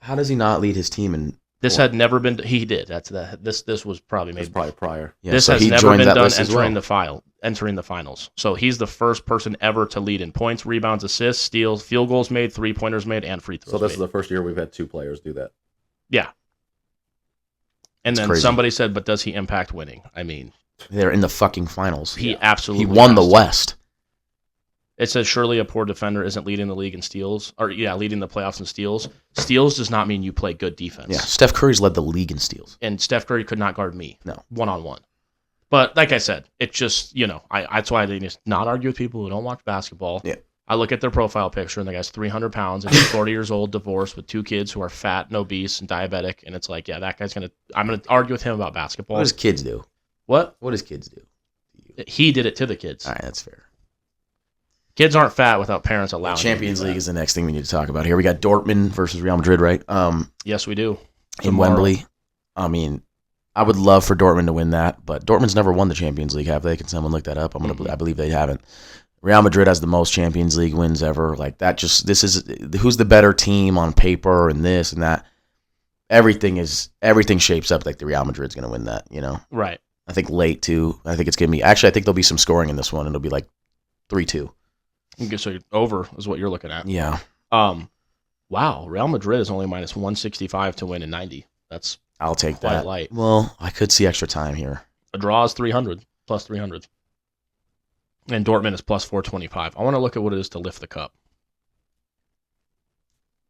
how does he not lead his team in? This had never been. He did. This was probably made. It's probably prior. Yeah, this so has he never joined been that done list as well. entering the finals. So he's the first person ever to lead in points, rebounds, assists, steals, field goals made, 3-pointers made, and free throws. So this is made. the first year we've had 2 players do that. Yeah. And then crazy. somebody said, "But does he impact winning?" I mean, They're in the fucking finals. he absolutely. He won the has to. West. It says surely a poor defender isn't leading the league in steals, leading the playoffs in steals. Steals does not mean you play good defense. Yeah, Steph Curry's led the league in steals. And Steph Curry could not guard me. No. 1-on-1. But like I said, it's just, that's why I just not argue with people who don't watch basketball. Yeah. I look at their profile picture and the guy's 300 pounds and he's 40 years old, divorced with 2 kids who are fat and obese and diabetic. And it's like, yeah, that guy's I'm going to argue with him about basketball. What does kids do? What? What does kids do? He did it to the kids. All right, that's fair. Kids aren't fat without parents allowing them Champions to do League that. is the next thing we need to talk about here. We got Dortmund versus Real Madrid, right? Yes, we do. In Tomorrow. Wembley. I mean, I would love for Dortmund to win that, but Dortmund's never won the Champions League, have they? Can someone look that up? I believe they haven't. Real Madrid has the most Champions League wins ever. Like that, this is who's the better team on paper and this and that. Everything shapes up like the Real Madrid's going to win that. Right. I think late too. I think it's going to be. Actually, I think there'll be some scoring in this one. It'll be like 3-2. Okay, so over is what you're looking at. Yeah. Wow, Real Madrid is only minus 165 to win in 90. That's I'll take quite that. light. Well, I could see extra time here. A draw is 300, plus 300. And Dortmund is plus 425. I want to look at what it is to lift the cup.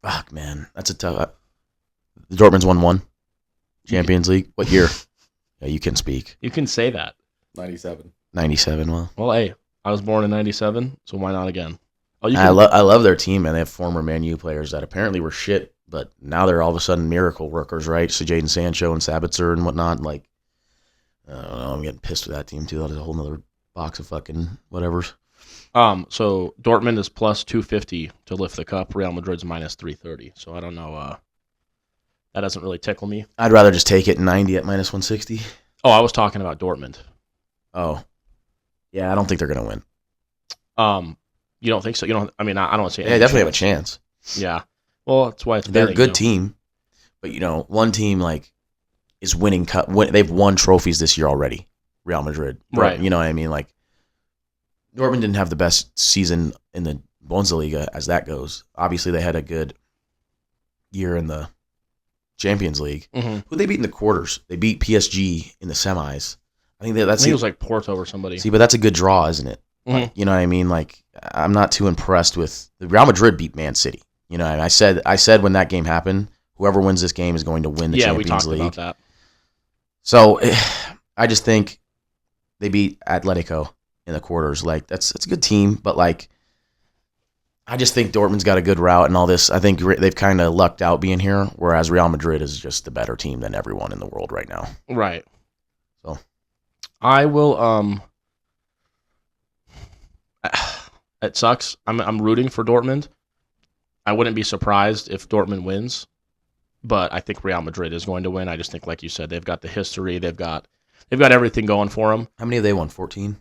Fuck, man. That's a tough. Dortmund's won 1 Champions League. What year? Yeah, you can speak. You can say that. 97. 97. Well, Hey, I was born in 97, so why not again? Oh, I love their team, man. They have former Man U players that apparently were shit, but now they're all of a sudden miracle workers, right? So Jadon Sancho and Sabitzer and whatnot. Like, I don't know. I'm getting pissed with that team too. That is a whole nother box of fucking whatevers. So Dortmund is plus 250 to lift the cup. Real Madrid's minus 330. So I don't know. That doesn't really tickle me. I'd rather just take it 90 at minus 160. Oh, I was talking about Dortmund. Oh, yeah. I don't think they're gonna win. You don't think so? You don't. I mean, I don't see. Yeah, they definitely have a chance. Yeah. Well, that's why it's. They're a betting, good team, but one team like is winning cup. They've won trophies this year already. Real Madrid, right? You know what I mean? Like Dortmund didn't have the best season in the Bundesliga as that goes. Obviously, they had a good year in the Champions League. Mm-hmm. Who they beat in the quarters? They beat PSG in the semis. I think I think it was like Porto or somebody. See, but that's a good draw, isn't it? Mm-hmm. Like, you know what I mean? Like, I'm not too impressed with the Real Madrid beat Man City. You know, and I said when that game happened, whoever wins this game is going to win the Champions League. We talked about that. So I just think they beat Atletico in the quarters. Like, it's a good team, but like, I just think Dortmund's got a good route and all this. I think they've kind of lucked out being here, whereas Real Madrid is just the better team than everyone in the world right now. Right. So I will. It sucks. I'm rooting for Dortmund. I wouldn't be surprised if Dortmund wins, but I think Real Madrid is going to win. I just think, like you said, they've got the history. They've got everything going for them. how many have they won? 14?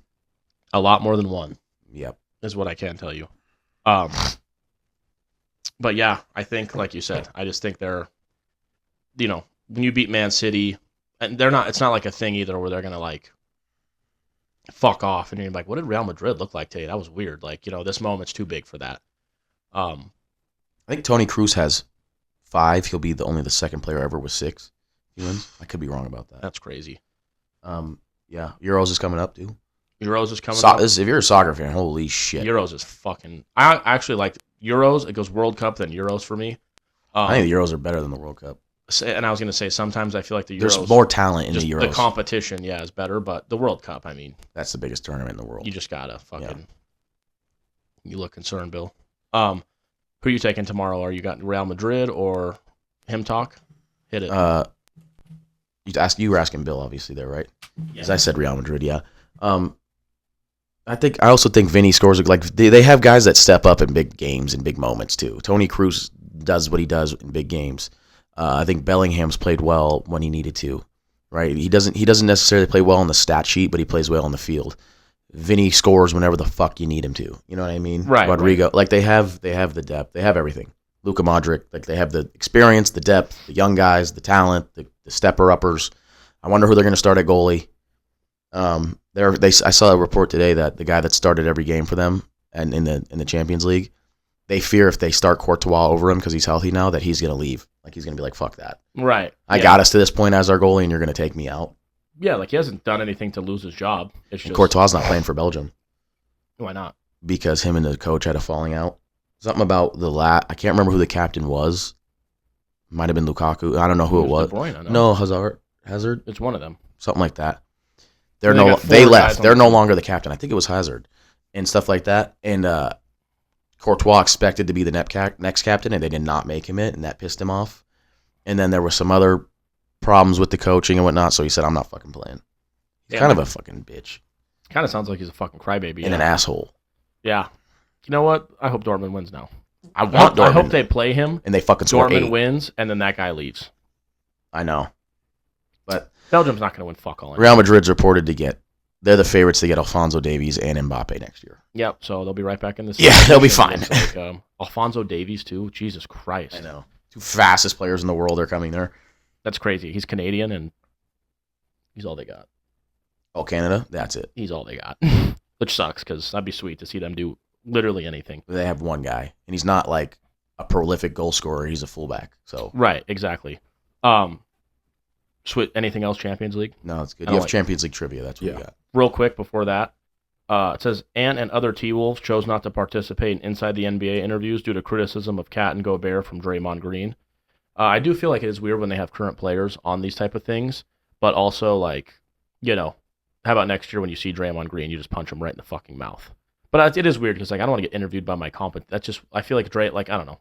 A lot more than one. Yep. Is what I can tell you. But yeah, I think, like you said, I just think they're, when you beat Man City, and it's not like a thing either where they're going to like fuck off and you're like, what did Real Madrid look like today? That was weird. Like, this moment's too big for that. I think Toni Kroos has 5. He'll be only the second player ever with 6. He wins. I could be wrong about that. That's crazy. Yeah, Euros is coming up too. Euros is coming up. If you're a soccer fan, holy shit. Euros is fucking. I actually like Euros. It goes World Cup then Euros for me. I think the Euros are better than the World Cup. And I was gonna say sometimes I feel like the Euros. There's more talent in the Euros. The competition, is better, but the World Cup, I mean, that's the biggest tournament in the world. You just gotta fucking. Yeah. You look concerned, Bill. Who are you taking tomorrow? Are you got Real Madrid or him talk? Hit it. You were asking Bill, obviously, there, right? Yeah. As I said, Real Madrid, yeah. I also think Vinny scores like they have guys that step up in big games and big moments too. Toni Kroos does what he does in big games. I think Bellingham's played well when he needed to, right? He doesn't necessarily play well on the stat sheet, but he plays well on the field. Vinny scores whenever the fuck you need him to. You know what I mean? Right. Rodrigo, like they have the depth, they have everything. Luka Modric, like they have the experience, the depth, the young guys, the talent, the stepper uppers. I wonder who they're going to start at goalie. I saw a report today that the guy that started every game for them and in the Champions League, they fear if they start Courtois over him because he's healthy now that he's going to leave. Like he's going to be like, fuck that. Right. I got us to this point as our goalie and you're going to take me out. Yeah, like he hasn't done anything to lose his job. It's just Courtois not playing for Belgium. Why not? Because him and the coach had a falling out. Something about I can't remember who the captain was. Might have been Lukaku. I don't know who it was. De Bruyne, no, Hazard. It's one of them. Something like that. They left. They're no longer the captain. I think it was Hazard and stuff like that. And Courtois expected to be the next captain, and they did not make him it, and that pissed him off. And then there were some other problems with the coaching and whatnot, so he said, I'm not fucking playing. He's kind of a fucking bitch. Kind of sounds like he's a fucking crybaby. And an asshole. Yeah. You know what? I hope Dortmund wins now. I want Dortmund. I hope they play him. And they fucking score 8. Dortmund wins, and then that guy leaves. I know. But Belgium's not going to win fuck all. Real Madrid's reported they're the favorites to get Alphonso Davies and Mbappe next year. Yep, so they'll be right back in this. Yeah, they'll be fine. Like, Alphonso Davies, too. Jesus Christ. I know. 2 fastest players in the world are coming there. That's crazy. He's Canadian, and he's all they got. Oh, Canada? That's it. He's all they got. Which sucks, because that'd be sweet to see them do literally anything. They have one guy, and he's not like a prolific goal scorer. He's a fullback. So right, exactly. Anything else Champions League? No, it's good. You have Champions League trivia. That's what we got. Real quick before that, it says, Ant and other T-Wolves chose not to participate in Inside the NBA interviews due to criticism of Cat and Gobert from Draymond Green. I do feel like it is weird when they have current players on these type of things, but also, like, how about next year when you see Draymond Green, you just punch him right in the fucking mouth. But it is weird because, like, I don't want to get interviewed by my comp. That's just, I feel like I don't know.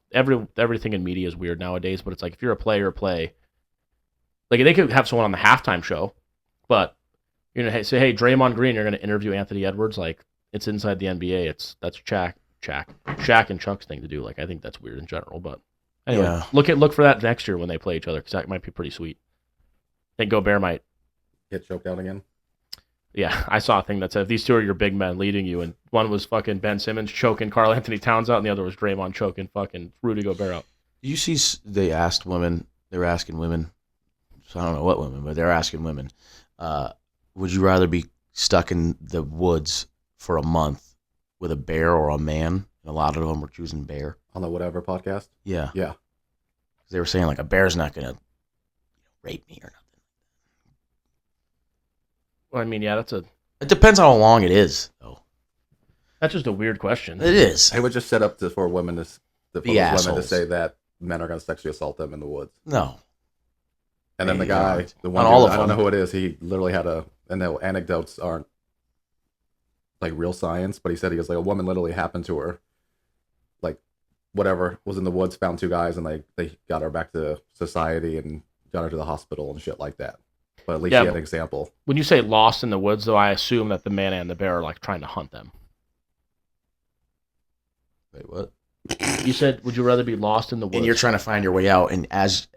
Everything in media is weird nowadays, but it's like if you're a player, play. Like, they could have someone on the halftime show, but, say, hey, Draymond Green, you're going to interview Anthony Edwards. Like, it's Inside the NBA. That's Shaq and Chuck's thing to do. Like, I think that's weird in general, but anyway, look for that next year when they play each other because that might be pretty sweet. I think Gobert might get choked out again. Yeah, I saw a thing that said if these two are your big men leading you, and one was fucking Ben Simmons choking Karl Anthony Towns out, and the other was Draymond choking fucking Rudy Gobert out. Did you see they were asking women, so I don't know what women, but they're asking women, would you rather be stuck in the woods for a month with a bear or a man? And a lot of them were choosing bear. On the Whatever podcast? Yeah. Yeah. Because they were saying like a bear's not gonna rape me or nothing. Well, I mean, yeah, It depends on how long it is, though. that's just a weird question. It is. It was just set up for women to Be women to assholes. say that men are going to sexually assault them in the woods. No. And then the Maybe guy, not. the one Not all dude, of I don't know them. who it is. He literally had and the anecdotes aren't like real science, but he said he was like a woman literally happened to her, like whatever was in the woods, found two guys, and they got her back to society and got her to the hospital and shit like that. But at least Yeah, he had an example. When you say lost in the woods, though, I assume that the man and the bear are like trying to hunt them. Wait, what? You said, would you rather be lost in the woods? And you're trying to find your way out, and as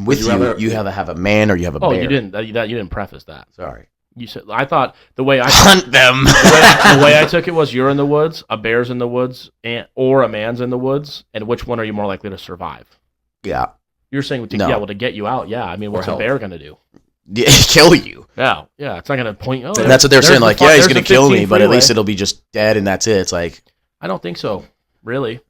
with you rather- you have a man or you have a Oh, bear. you didn't preface that. Sorry. You said I thought the way I Hunt them. the way I took it was you're in the woods, a bear's in the woods, or a man's in the woods, and which one are you more likely to survive? Yeah. You're saying No. to get you out. Yeah, I mean, what's a help. bear gonna do? Yeah, kill you. Yeah, it's not gonna point. Oh, That's what they're saying. Like, yeah, he's gonna kill me, but at least it. it'll be just dead, and that's it. It's like, I don't think so. Really?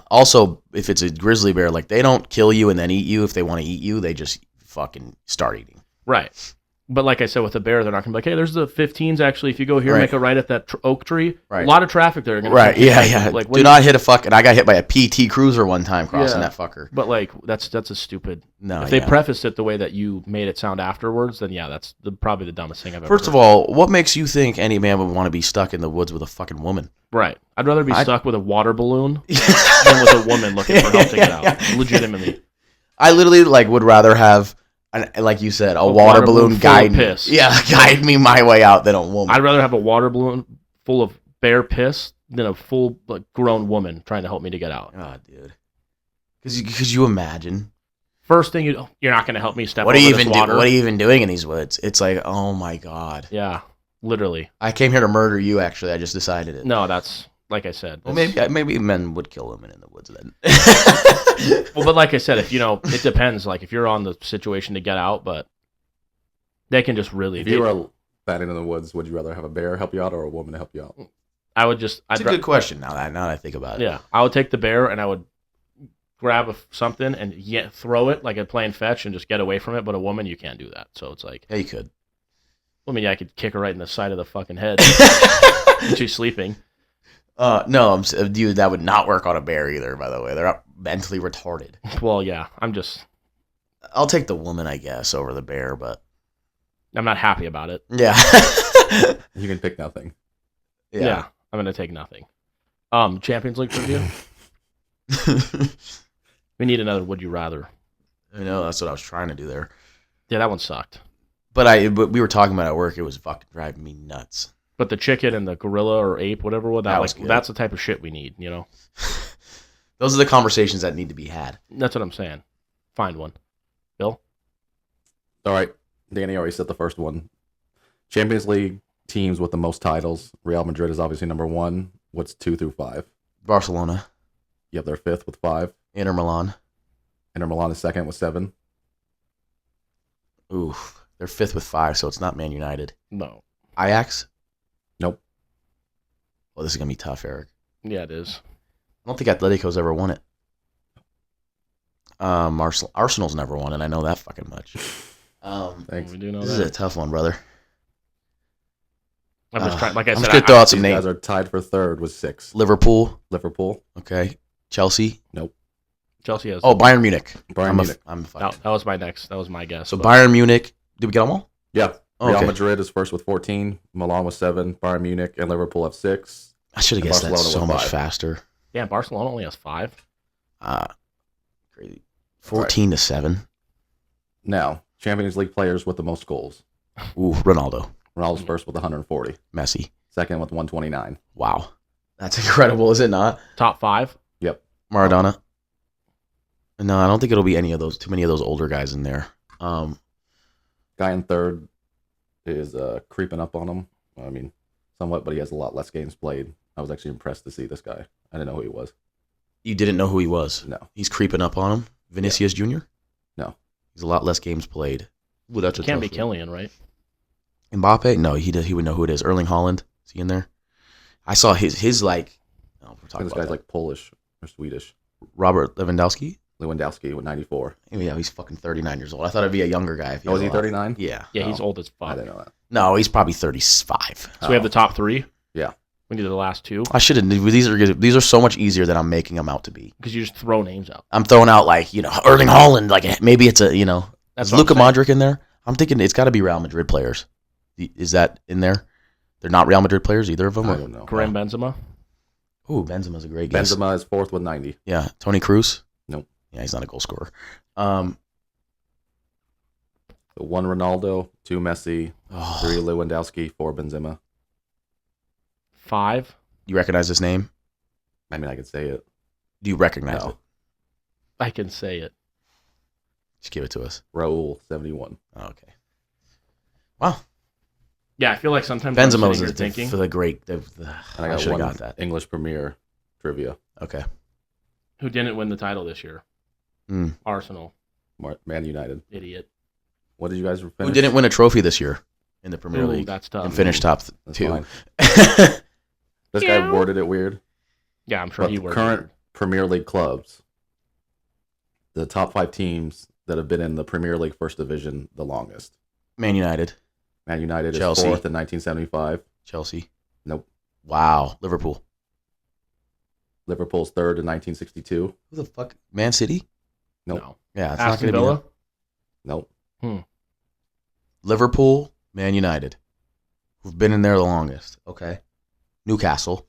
also, if it's a grizzly bear, like they don't kill you and then eat you. If they want to eat you, they just fucking start eating. Right. But like I said, with a bear, they're not going to be like, hey, there's the 15s, actually. If you go here, Right. make a right at that oak tree. Right. A lot of traffic there. Right? Yeah. Like, Do not hit a fucking. I got hit by a PT Cruiser one time crossing Yeah. that fucker. But like, that's a stupid. No. If they prefaced it the way that you made it sound afterwards, then yeah, that's probably the dumbest thing I've ever First heard. of all, what makes you think any man would want to be stuck in the woods with a fucking woman? Right. I'd rather be I'd- stuck with a water balloon than with a woman looking for help to get out. Legitimately. I literally would rather have, like you said, a water balloon full of guide me. piss. Yeah, guide me my way out than a woman. I'd rather have a water balloon full of bear piss than a full grown woman trying to help me to get out. Oh, dude. Because you imagine. First thing you're not going to help me step What over are you this even water. What are you even doing in these woods? It's like, oh my god. Yeah, literally. I came here to murder you. Actually, I just decided it. No, that's like I said. Well, maybe men would kill women in the woods then. Well, but like I said, if it depends. Like if you're on the situation to get out, but they can just really. If you were standing in the woods, would you rather have a bear help you out or a woman to help you out? I would just. It's a good question. Now that I think about it. Yeah, I would take the bear and I would grab something and throw it like a playing fetch and just get away from it. But a woman, you can't do that. So it's like, Yeah, you could. I mean, yeah, I could kick her right in the side of the fucking head. when she's sleeping. No, dude, that would not work on a bear either. By the way, they're not mentally retarded. Well, yeah, I'm I'll take the woman, I guess, over the bear, but not happy about it. yeah, You can pick nothing. Yeah, I'm gonna take nothing. Champions League preview. We need another Would You Rather. I know that's what I was trying to do there, Yeah, that one sucked. but we were talking about it at work. It was fucking driving me nuts. But the chicken and the gorilla or ape, whatever, That was good. that's the type of shit we need. Those are the conversations that need to be had. That's what I'm saying. Find one. Bill? All right. Danny already said the first one. Champions League teams with the most titles. Real Madrid is obviously number 1. What's 2 through 5? Barcelona, Yep, they're 5th with 5. Inter Milan. Inter Milan is 2nd with 7. Ooh, they're 5th with 5, so it's not Man United. No. Ajax. Nope. Well, this is gonna be tough, Eric. Yeah, it is. I don't think Atletico's ever won it. Arsenal's never won it. I know that fucking much. Thanks. We do know This is that. a tough one, brother. I'm just trying. Like I I'm said, just gonna throw out some These names. guys are tied for 3rd with 6. Liverpool. Liverpool. Okay. Chelsea. Chelsea has. Oh, Bayern Munich. Bayern I'm Munich. I'm fucking. that was my next. That was my guess. So but- Bayern Munich. Did we get them all? Yeah. Oh, Real okay. Madrid is first with 14. Milan with 7. Bayern Munich and Liverpool have 6. I should have And guessed that Barcelona so with much 5. faster. Yeah, Barcelona only has 5. Crazy. 14-7. Now, Champions League players with the most goals. Ooh, Ronaldo. Ronaldo's first with 140. Messi. Second with 129. Wow. That's incredible, is it not? Top 5. Yep. Maradona. No, I don't think it'll be any of those. Too many of those older guys in there. Guy in 3rd is creeping up on him. I mean, somewhat, but he has a lot less games played. I was actually impressed to see this guy. I didn't know who he was. You didn't know who he was. No. He's creeping up on him. Vinicius Jr. No. He's a lot less games played. Ooh, that's a Can't be tough one. Killian, right? Mbappe? No, he would know who it is. Erling Haaland. Is he in there? I saw his like. Oh, we're I talking think this about guy's that. like Polish or Swedish. Robert Lewandowski. Lewandowski with 94. Yeah, he's fucking 39 years old. I thought it'd be a younger guy. If Oh, is he was alive. 39? Yeah. Yeah, he's Oh, old as I fuck. didn't know that. No, he's probably 35. So we have the top 3. Yeah. We need the last 2 I should have. These are so much easier than I'm making them out to be. because you just throw names out. I'm throwing out like Erling Haaland. Like maybe it's a That's is what Luka I'm saying. Modric in there? I'm thinking it's got to be Real Madrid players. Is that in there? They're not Real Madrid players, either of them. I don't know. Karim Benzema. Ooh, Benzema's a great guess. Benzema is 4th with 90. Yeah, Toni Kroos. Nope. Yeah, he's not a goal scorer. So 1 Ronaldo, 2 Messi, 3 Lewandowski, 4 Benzema. 5. You recognize this name? I mean, I could say it. Do you recognize No. it? I can say it. Just give it to us. Raul, 71. Okay. Wow. Yeah, I feel like sometimes I'm Benzema was sitting here thinking. for the great. And I I should have got got that. English Premier trivia. Okay. Who didn't win the title this year? Arsenal. Man United. Idiot. What did you guys finish? Who didn't win a trophy this year in the Premier Ooh, League that's tough. and finished top That's 2? fine. This guy worded it weird. Yeah, I'm sure But he the worked. current Premier League clubs, the top 5 teams that have been in the Premier League First Division the longest. Man United, Man United Chelsea. is 4th in 1975. Chelsea. Nope. Wow. Liverpool. Liverpool's 3rd in 1962. Who the fuck? Man City? Nope. No. Yeah, it's Aston not going to Villa. Nope. be Liverpool, Man United. Who've been in there the longest. Okay. Newcastle.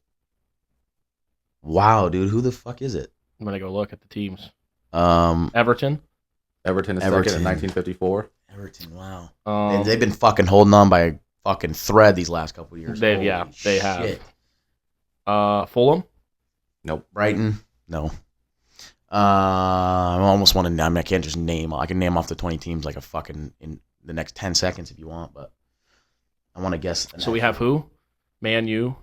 Wow, dude. Who the fuck is it? I'm gonna go look at the teams. Everton. Everton. Everton is 2nd Everton. in 1954. Wow. They've been fucking holding on by a fucking thread these last couple of years. They Holy have. shit. Fulham. Nope. Brighton. No. I almost want to. I mean, I can't just name. I can name off the 20 teams like a fucking in the next 10 seconds if you want, but I want to guess. So we have who? Man U.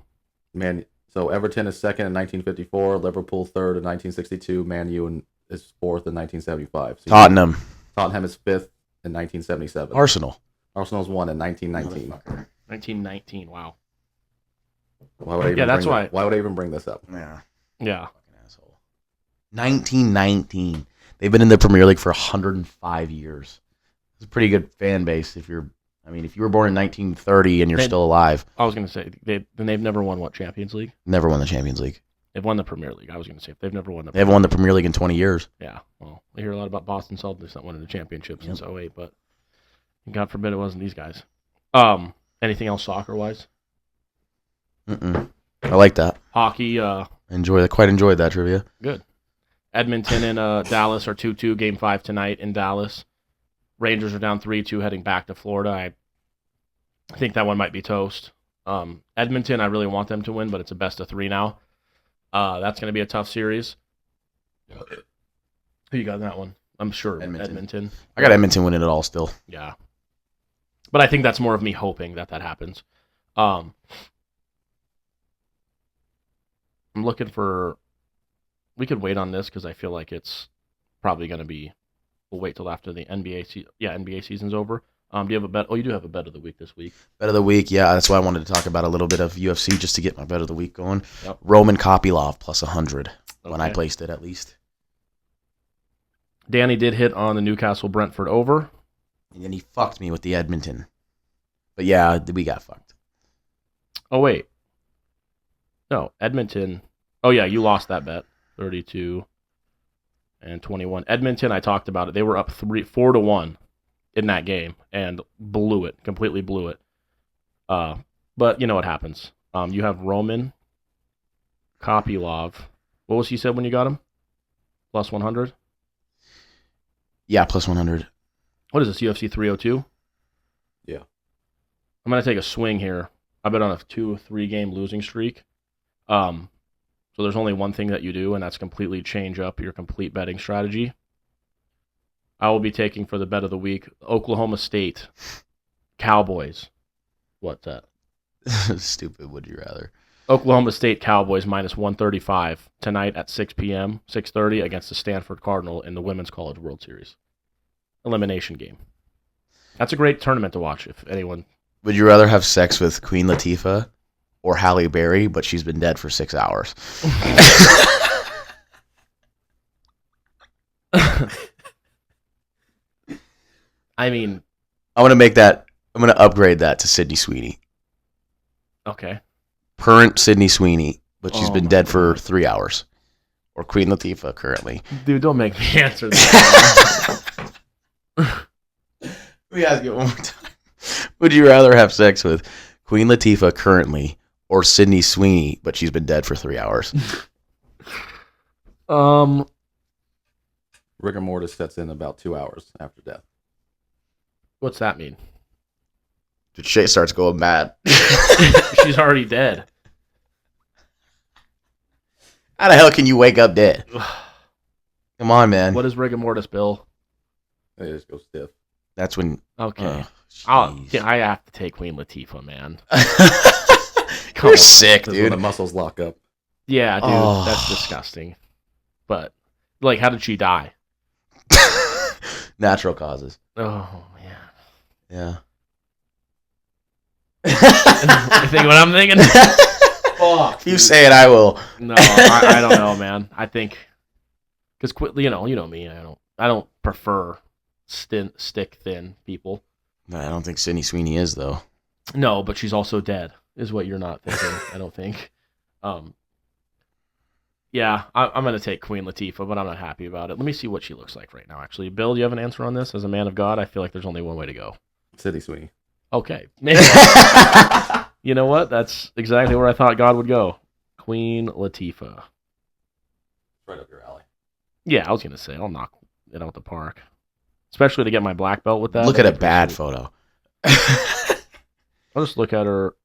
So Everton is 2nd in 1954. Liverpool 3rd in 1962. Man U is 4th in 1975. So Tottenham. Tottenham is 5th in 1977. Arsenal. Arsenal's 1 in 1919. 1919. Wow. Why would I even Yeah, that's why. Why would I even bring this up? Yeah. Yeah. Fucking asshole. 1919. They've been in the Premier League for 105 years. It's a pretty good fan base if you're. I mean, if you were born in 1930 and you're still alive, I was gonna say they've never won what Champions League. never won the Champions League. They've won the Premier League. I was gonna say if they've never won the. They haven't won the Premier League in 20 years. Yeah. Well, I hear a lot about Boston Celtics not winning the championship since 08, but God forbid it wasn't these guys. Anything else soccer wise? I like that. Hockey. Quite enjoyed that trivia. Good. Edmonton and Dallas are 2-2. Game 5 tonight in Dallas. Rangers are down 3-2 heading back to Florida. I think that one might be toast. Edmonton, I really want them to win, but it's a best of 3 now. That's going to be a tough series. Who you got in that one? I'm sure Edmonton. I got Edmonton winning it all still. Yeah. But I think that's more of me hoping that happens. I'm looking for... We could wait on this because I feel like it's probably going to be... We'll wait till after the NBA season's over. Do you have a bet? Oh, you do have a bet of the week this week. Bet of the week, yeah. That's why I wanted to talk about a little bit of UFC just to get my bet of the week going. Yep. Roman Kopylov plus 100 when I Okay. placed it at least. Danny did hit on the Newcastle Brentford over. And then he fucked me with the Edmonton. But yeah, we got fucked. Oh, wait. No, Edmonton. Oh, yeah, you lost that bet. 32 and 21. Edmonton, I talked about it. They were up 4-1 in that game and completely blew it. But you know what happens. You have Roman Kopylov. What was he said when you got him? Plus 100? Yeah, plus 100. What is this, UFC 302? Yeah. I'm going to take a swing here. I bet on a 2-3 game losing streak. So there's only one thing that you do, and that's completely change up your complete betting strategy. I will be taking for the bet of the week, Oklahoma State Cowboys. What's that? Stupid, would you rather? Oklahoma State Cowboys minus 135 tonight at 6 p.m., 6:30 against the Stanford Cardinal in the Women's College World Series. Elimination game. That's a great tournament to watch if anyone... Would you rather have sex with Queen Latifah or Halle Berry, but she's been dead for 6 hours? I mean, I'm going to upgrade that to Sydney Sweeney. okay. Current Sydney Sweeney, but she's been my dead for God. 3 hours. Or Queen Latifah currently. Dude, don't make me answer that. Let me ask you one more time. Would you rather have sex with Queen Latifah currently or Sydney Sweeney, but she's been dead for 3 hours? Rigor mortis sets in about 2 hours after death. What's that mean? Shay starts going mad. She's already dead. How the hell can you wake up dead? Come on, man. What is rigor mortis, Bill? They just go stiff. That's when. Okay. Jeez. I have to take Queen Latifah, man. You're sick, That's when the dude. muscles lock up. Yeah, dude, Oh. that's disgusting. But, like, how did she die? Natural causes. Oh, man. Yeah. You think what I'm thinking? If you say it, I will. No, I don't know, man. I think because you know me. I don't prefer stick thin people. No, I don't think Sydney Sweeney is though. No, but she's also dead. Is what you're not thinking. I don't think. Yeah, I'm gonna take Queen Latifah, but I'm not happy about it. Let me see what she looks like right now. Actually, Bill, do you have an answer on this? As a man of God, I feel like there's only one way to go. Sydney Sweeney. Okay. You know what? That's exactly where I thought God would go. Queen Latifah. Right up your alley. Yeah, I was gonna say I'll knock it out the park, especially to get my black belt with that. Look at a That'd be bad pretty photo. sweet. I'll just look at her.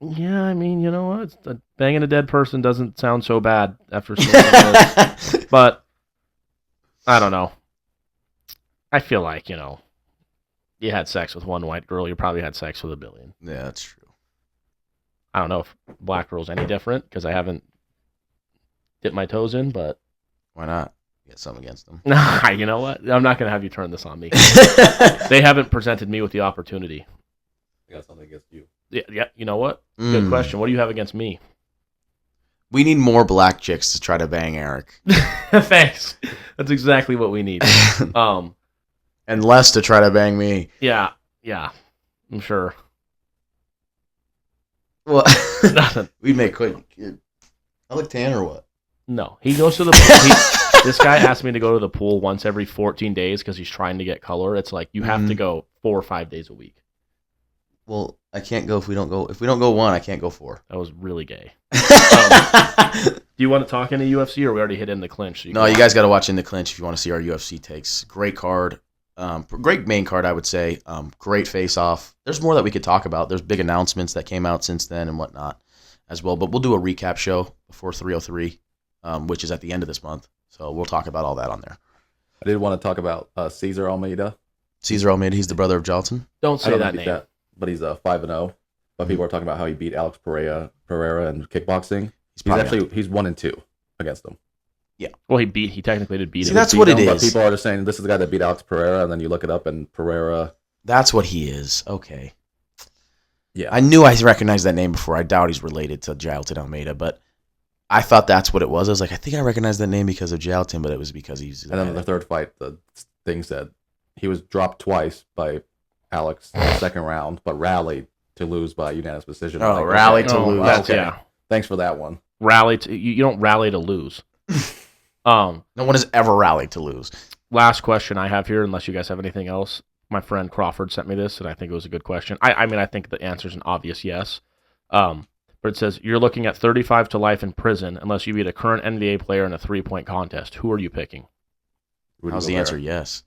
Yeah, I mean, you know what? Banging a dead person doesn't sound so bad after so long. But I don't know. I feel like you had sex with one white girl, you probably had sex with a billion. Yeah, that's true. I don't know if black girl's any different because I haven't dipped my toes in, but Why not? You got something against them. you know what? I'm not going to have you turn this on me. They haven't presented me with the opportunity. I got something against you. Yeah. You know what? Good question. What do you have against me? We need more black chicks to try to bang Eric. Thanks. That's exactly what we need. And less to try to bang me. Yeah. I'm sure. Well, Nothing. we'd make quick. I look tan or what? No. He goes to the pool. This guy asked me to go to the pool once every 14 days because he's trying to get color. It's like you have to go 4 or 5 days a week. Well, I can't go if we don't go. If we don't go one, I can't go 4. That was really gay. Do you want to talk any UFC or we already hit in the clinch? So No, you guys got to watch In the Clinch if you want to see our UFC takes. Great card. Great main card, I would say. Great face-off. There's more that we could talk about. There's big announcements that came out since then and whatnot as well. But we'll do a recap show before 303, which is at the end of this month. So we'll talk about all that on there. I did want to talk about Cesar Almeida. Cesar Almeida, he's the brother of Johnson. Don't I say don't that know if name. he's but he's 5-0. But people are talking about how he beat Alex Pereira in kickboxing. He's 1-2 against him. Well, he technically did beat See, him. that's what it But is. people are just saying this is the guy that beat Alex Pereira, and then you look it up, and Pereira. That's what he is. Okay. Yeah, I knew I recognized that name before. I doubt he's related to Jayson Almeida, but I thought that's what it was. I was like, I think I recognize that name because of Jayson, but it was because he's. And then the third fight, the thing said he was dropped twice by Alex in the second round, but rallied to lose by unanimous decision. Oh, Like, rallied to Oh, lose. that's- Okay. Yeah. Thanks for that one. Rally to you don't rally to lose. No one has ever rallied to lose. Last question I have here, unless you guys have anything else. My friend Crawford sent me this, and I think it was a good question. I mean, I think the answer is an obvious yes. But it says, you're looking at 35 to life in prison unless you beat a current NBA player in a 3-point contest. Who are you picking? Rudy How's the Gobert. answer? Yes.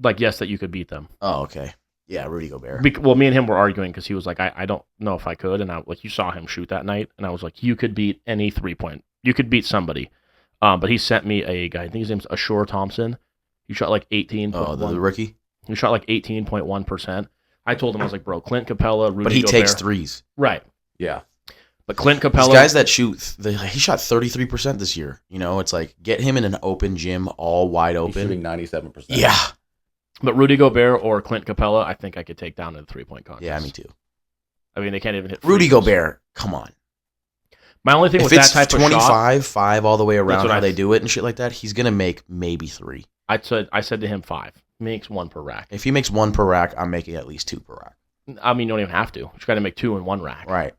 Like, yes, that you could beat them. Oh, okay. Yeah, Rudy Gobert. Well, me and him were arguing because he was like, I don't know if I could. And you saw him shoot that night. And I was like, you could beat any 3-point. You could beat somebody. But he sent me a guy, I think his name's Ashur Thompson. He shot like 18. Oh, the rookie? He shot like 18.1%. I told him, I was like, bro, Clint Capella, Rudy But he Gobert. takes threes. Right. Yeah. But Clint These Capella. guys that shoot, he shot 33% this year. It's like, get him in an open gym, all wide He's open. shooting 97%. Yeah. But Rudy Gobert or Clint Capella, I think I could take down in the 3-point contest. Yeah, me too. I mean, they can't even hit free Rudy throws. Gobert, come on. My only thing If with it's that type of shot, 25, 5 all the way around what how I- they do it and shit like that, he's gonna make maybe 3. I said to him 5. Makes 1 per rack. If he makes 1 per rack, I'm making at least 2 per rack. I mean, you don't even have to. You just got to make 2 in 1 rack. Right.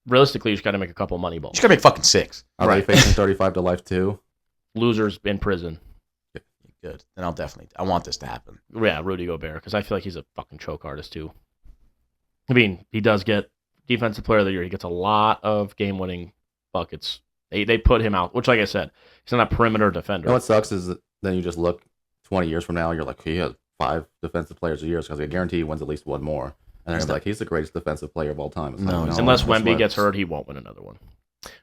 Realistically, you just got to make a couple money balls. You just gotta make fucking 6. Are Right. they facing 35 to life too? Losers in prison. Good. Then I want this to happen. Yeah, Rudy Gobert, because I feel like he's a fucking choke artist too. I mean, he does get Defensive Player of the Year. He gets a lot of game-winning buckets. They put him out, which, like I said, he's not a perimeter defender. You know what sucks is that then you just look 20 years from now, you're like, he has 5 defensive players a year because I guarantee he wins at least one more. And they're gonna be like, he's the greatest defensive player of all time. It's No, like, Unless that's Wemby what- gets hurt, he won't win another one.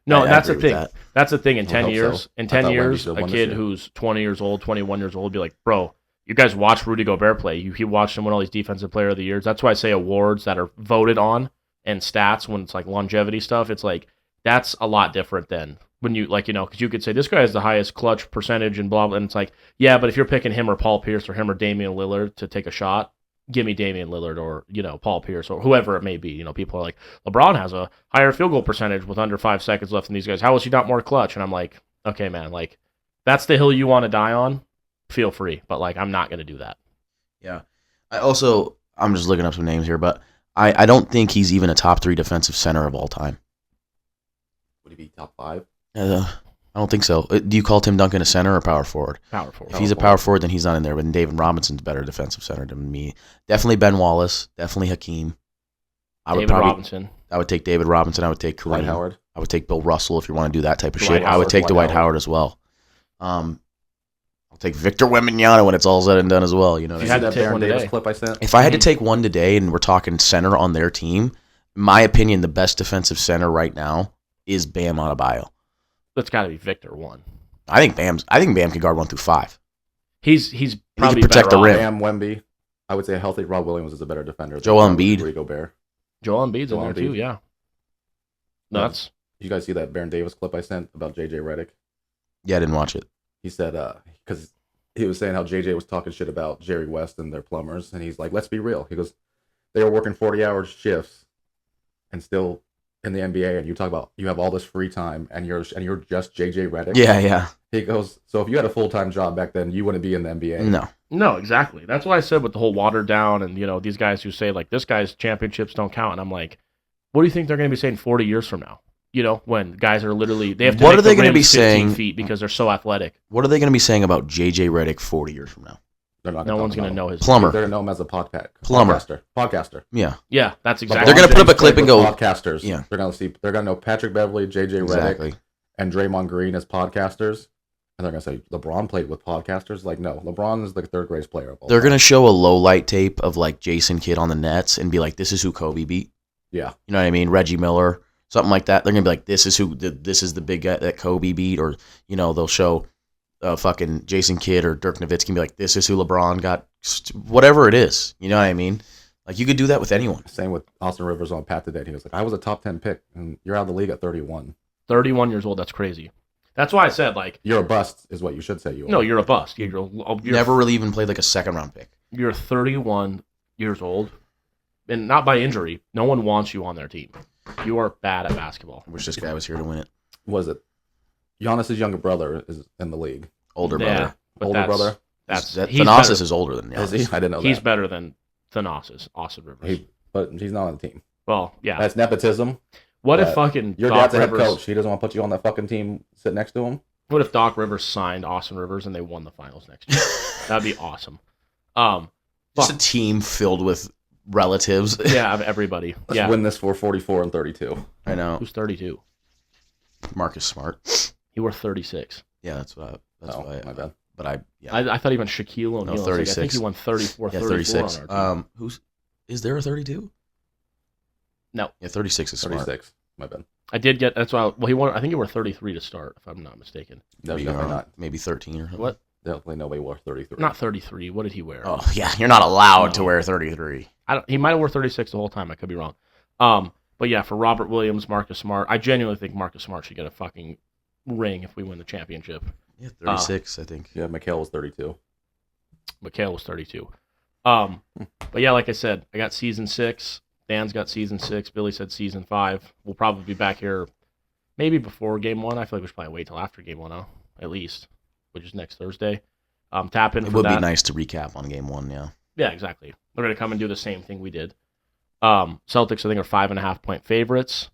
No, I that's the agree with thing. that. That's the thing. In I 10 hope years, so. in I 10 thought Wemby years, should've a won this kid year. who's 20 years old, 21 years old, be like, bro, you guys watch Rudy Gobert play. He watched him win all these Defensive Player of the Years. That's why I say awards that are voted on and stats when it's like longevity stuff. It's like that's a lot different than when you like because you could say this guy has the highest clutch percentage and blah blah. And it's like yeah, but if you're picking him or Paul Pierce or him or Damian Lillard to take a shot, give me Damian Lillard or Paul Pierce or whoever it may be. People are like LeBron has a higher field goal percentage with under 5 seconds left than these guys. How is he not more clutch? And I'm like, okay, man, like that's the hill you want to die on. Feel free, but like I'm not gonna do that. Yeah. I'm just looking up some names here, but I don't think he's even a top 3 defensive center of all time. Would he be top 5? I don't think so. Do you call Tim Duncan a center or power forward? Power forward. If he's a power forward, then he's not in there. But David Robinson's better defensive center than me. Definitely Ben Wallace. Definitely Hakeem. Robinson. I would take David Robinson. I would take Dwight Kareem. Howard. I would take Bill Russell if you want to do that type of Dwight shit. I would Howard. take Dwight Howard as well. I'll take Victor Wembanyama when it's all said and done as well. You know what If I you mean? had to that take Baron one Davis today. clip I sent? If I had to take one today and we're talking center on their team, in my opinion, the best defensive center right now is Bam Adebayo. That's got to be Victor 1. I think Bam can guard 1 through 5. He's probably protect better the off. rim. Bam, Wemby. I would say a healthy Rob Williams is a better defender. Joel than Embiid. Rudy Gobert. Joel Embiid's in Joel there too. Embiid. Yeah. Nuts. You guys see that Baron Davis clip I sent about JJ Redick? Yeah, I didn't watch it. He said, because he was saying how JJ was talking shit about Jerry West and their plumbers, and he's like, let's be real. He goes, they were working 40-hour shifts and still in the NBA, and you talk about you have all this free time, and you're just JJ Redick. Yeah. He goes, so if you had a full-time job back then, you wouldn't be in the NBA. No. No, exactly. That's what I said with the whole watered down and these guys who say like this guy's championships don't count, and I'm like, what do you think they're going to be saying 40 years from now? When guys are literally they have to. What make are they the gonna rim be 15 saying- feet because they're so athletic. What are they going to be saying about JJ Redick 40 years from now? They're not No talk one's going to about know his Plumber. They're going to know him as a Plumber. podcaster. Yeah. Yeah, that's LeBron exactly. They're gonna put up a James clip played and with go- podcasters. Yeah. They're gonna know Patrick Beverly, JJ Exactly. Redick, and Draymond Green as podcasters, and they're gonna say LeBron played with podcasters. Like, no, LeBron is the third greatest player of all They're time. going to show a low light tape of like Jason Kidd on the Nets and be like, this is who Kobe beat. Yeah, You know what I mean? Reggie Miller, something like that. They're going to be like, this is the big guy that Kobe beat. Or, they'll show fucking Jason Kidd or Dirk Nowitzki and be like, this is who LeBron got. Whatever it is. You know what I mean? Like, you could do that with anyone. same with Austin Rivers on Pat today. He was like, I was a top 10 pick, and you're out of the league at 31. 31 years old. That's crazy. That's why I said like, You're a bust, is what you should say. You are. no, you're a bust. You're Never really even played like a second round pick. You're 31 years old, and not by injury. No one wants you on their team. You are bad at basketball. I wish this guy was here to win it. Was it? Giannis's younger brother is in the league. Older Yeah, brother. but Older brother. He's Thanasis better. is older than Is he? Giannis. I didn't know He's that. better than Thanasis, Austin Rivers. But he's not on the team. Well, yeah. That's nepotism. What if but fucking Your Doc dad's a head Rivers? coach. He doesn't want to put you on that fucking team. Sit next to him. What if Doc Rivers signed Austin Rivers and they won the finals next year? That'd be awesome. Just a team filled with relatives. Yeah, of everybody. Let's Yeah. win this for 44 and 32. I know. Who's 32? Marcus Smart. He were 36. Yeah, that's why. My bad. But yeah. I thought even Shaquille O'Neal. No, was like, I think 36. he won 34, Yeah, 34 36. on our team. Is there a 32? No. Yeah, 36 is smart. 36. My bad. I did get. That's why. Well, he won. I think he were 33 to start, if I'm not mistaken. No, Maybe, definitely not. maybe 13 or something. What? Definitely nobody wore 33. Not 33. What did he wear? Oh, yeah. You're not allowed to No. wear 33. He might have wore 36 the whole time. I could be wrong. But yeah, for Robert Williams, Marcus Smart, I genuinely think Marcus Smart should get a fucking ring if we win the championship. Yeah, 36, I think. Yeah, Mikhail was 32. Mikhail was 32. But yeah, like I said, I got season 6. Dan's got season 6. Billy said season 5. We'll probably be back here maybe before game one. I feel like we should probably wait till after game one, at least, which is next Thursday. Tap in It for would that. be nice to recap on game one, yeah. Yeah, exactly. They're going to come and do the same thing we did. Celtics, I think, are 5.5-point favorites.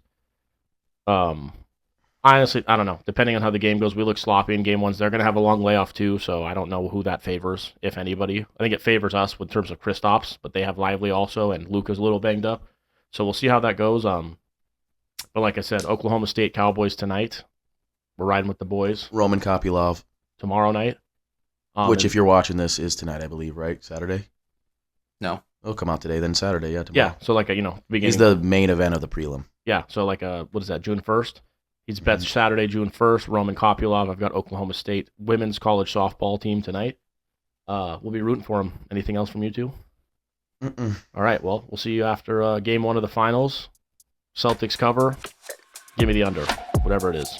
Honestly, I don't know. Depending on how the game goes, we look sloppy in game ones. They're going to have a long layoff too, so I don't know who that favors, if anybody. I think it favors us in terms of Kristaps, but they have Lively also, and Luka's a little banged up. So we'll see how that goes. But like I said, Oklahoma State Cowboys tonight. We're riding with the boys. Roman Kopylov, Tomorrow night. which if you're watching this is tonight, I believe, right? Saturday? No. It'll come out today, then Saturday, yeah, tomorrow. Yeah, so like beginning. He's the main event of the prelim. Yeah, so like what is that, June 1st? He's bet Saturday, June 1st. Roman Kopylov. I've got Oklahoma State women's college softball team tonight. We'll be rooting for him. Anything else from you two? Mm-mm. All right, well, we'll see you after game one of the finals. Celtics cover. Give me the under, whatever it is.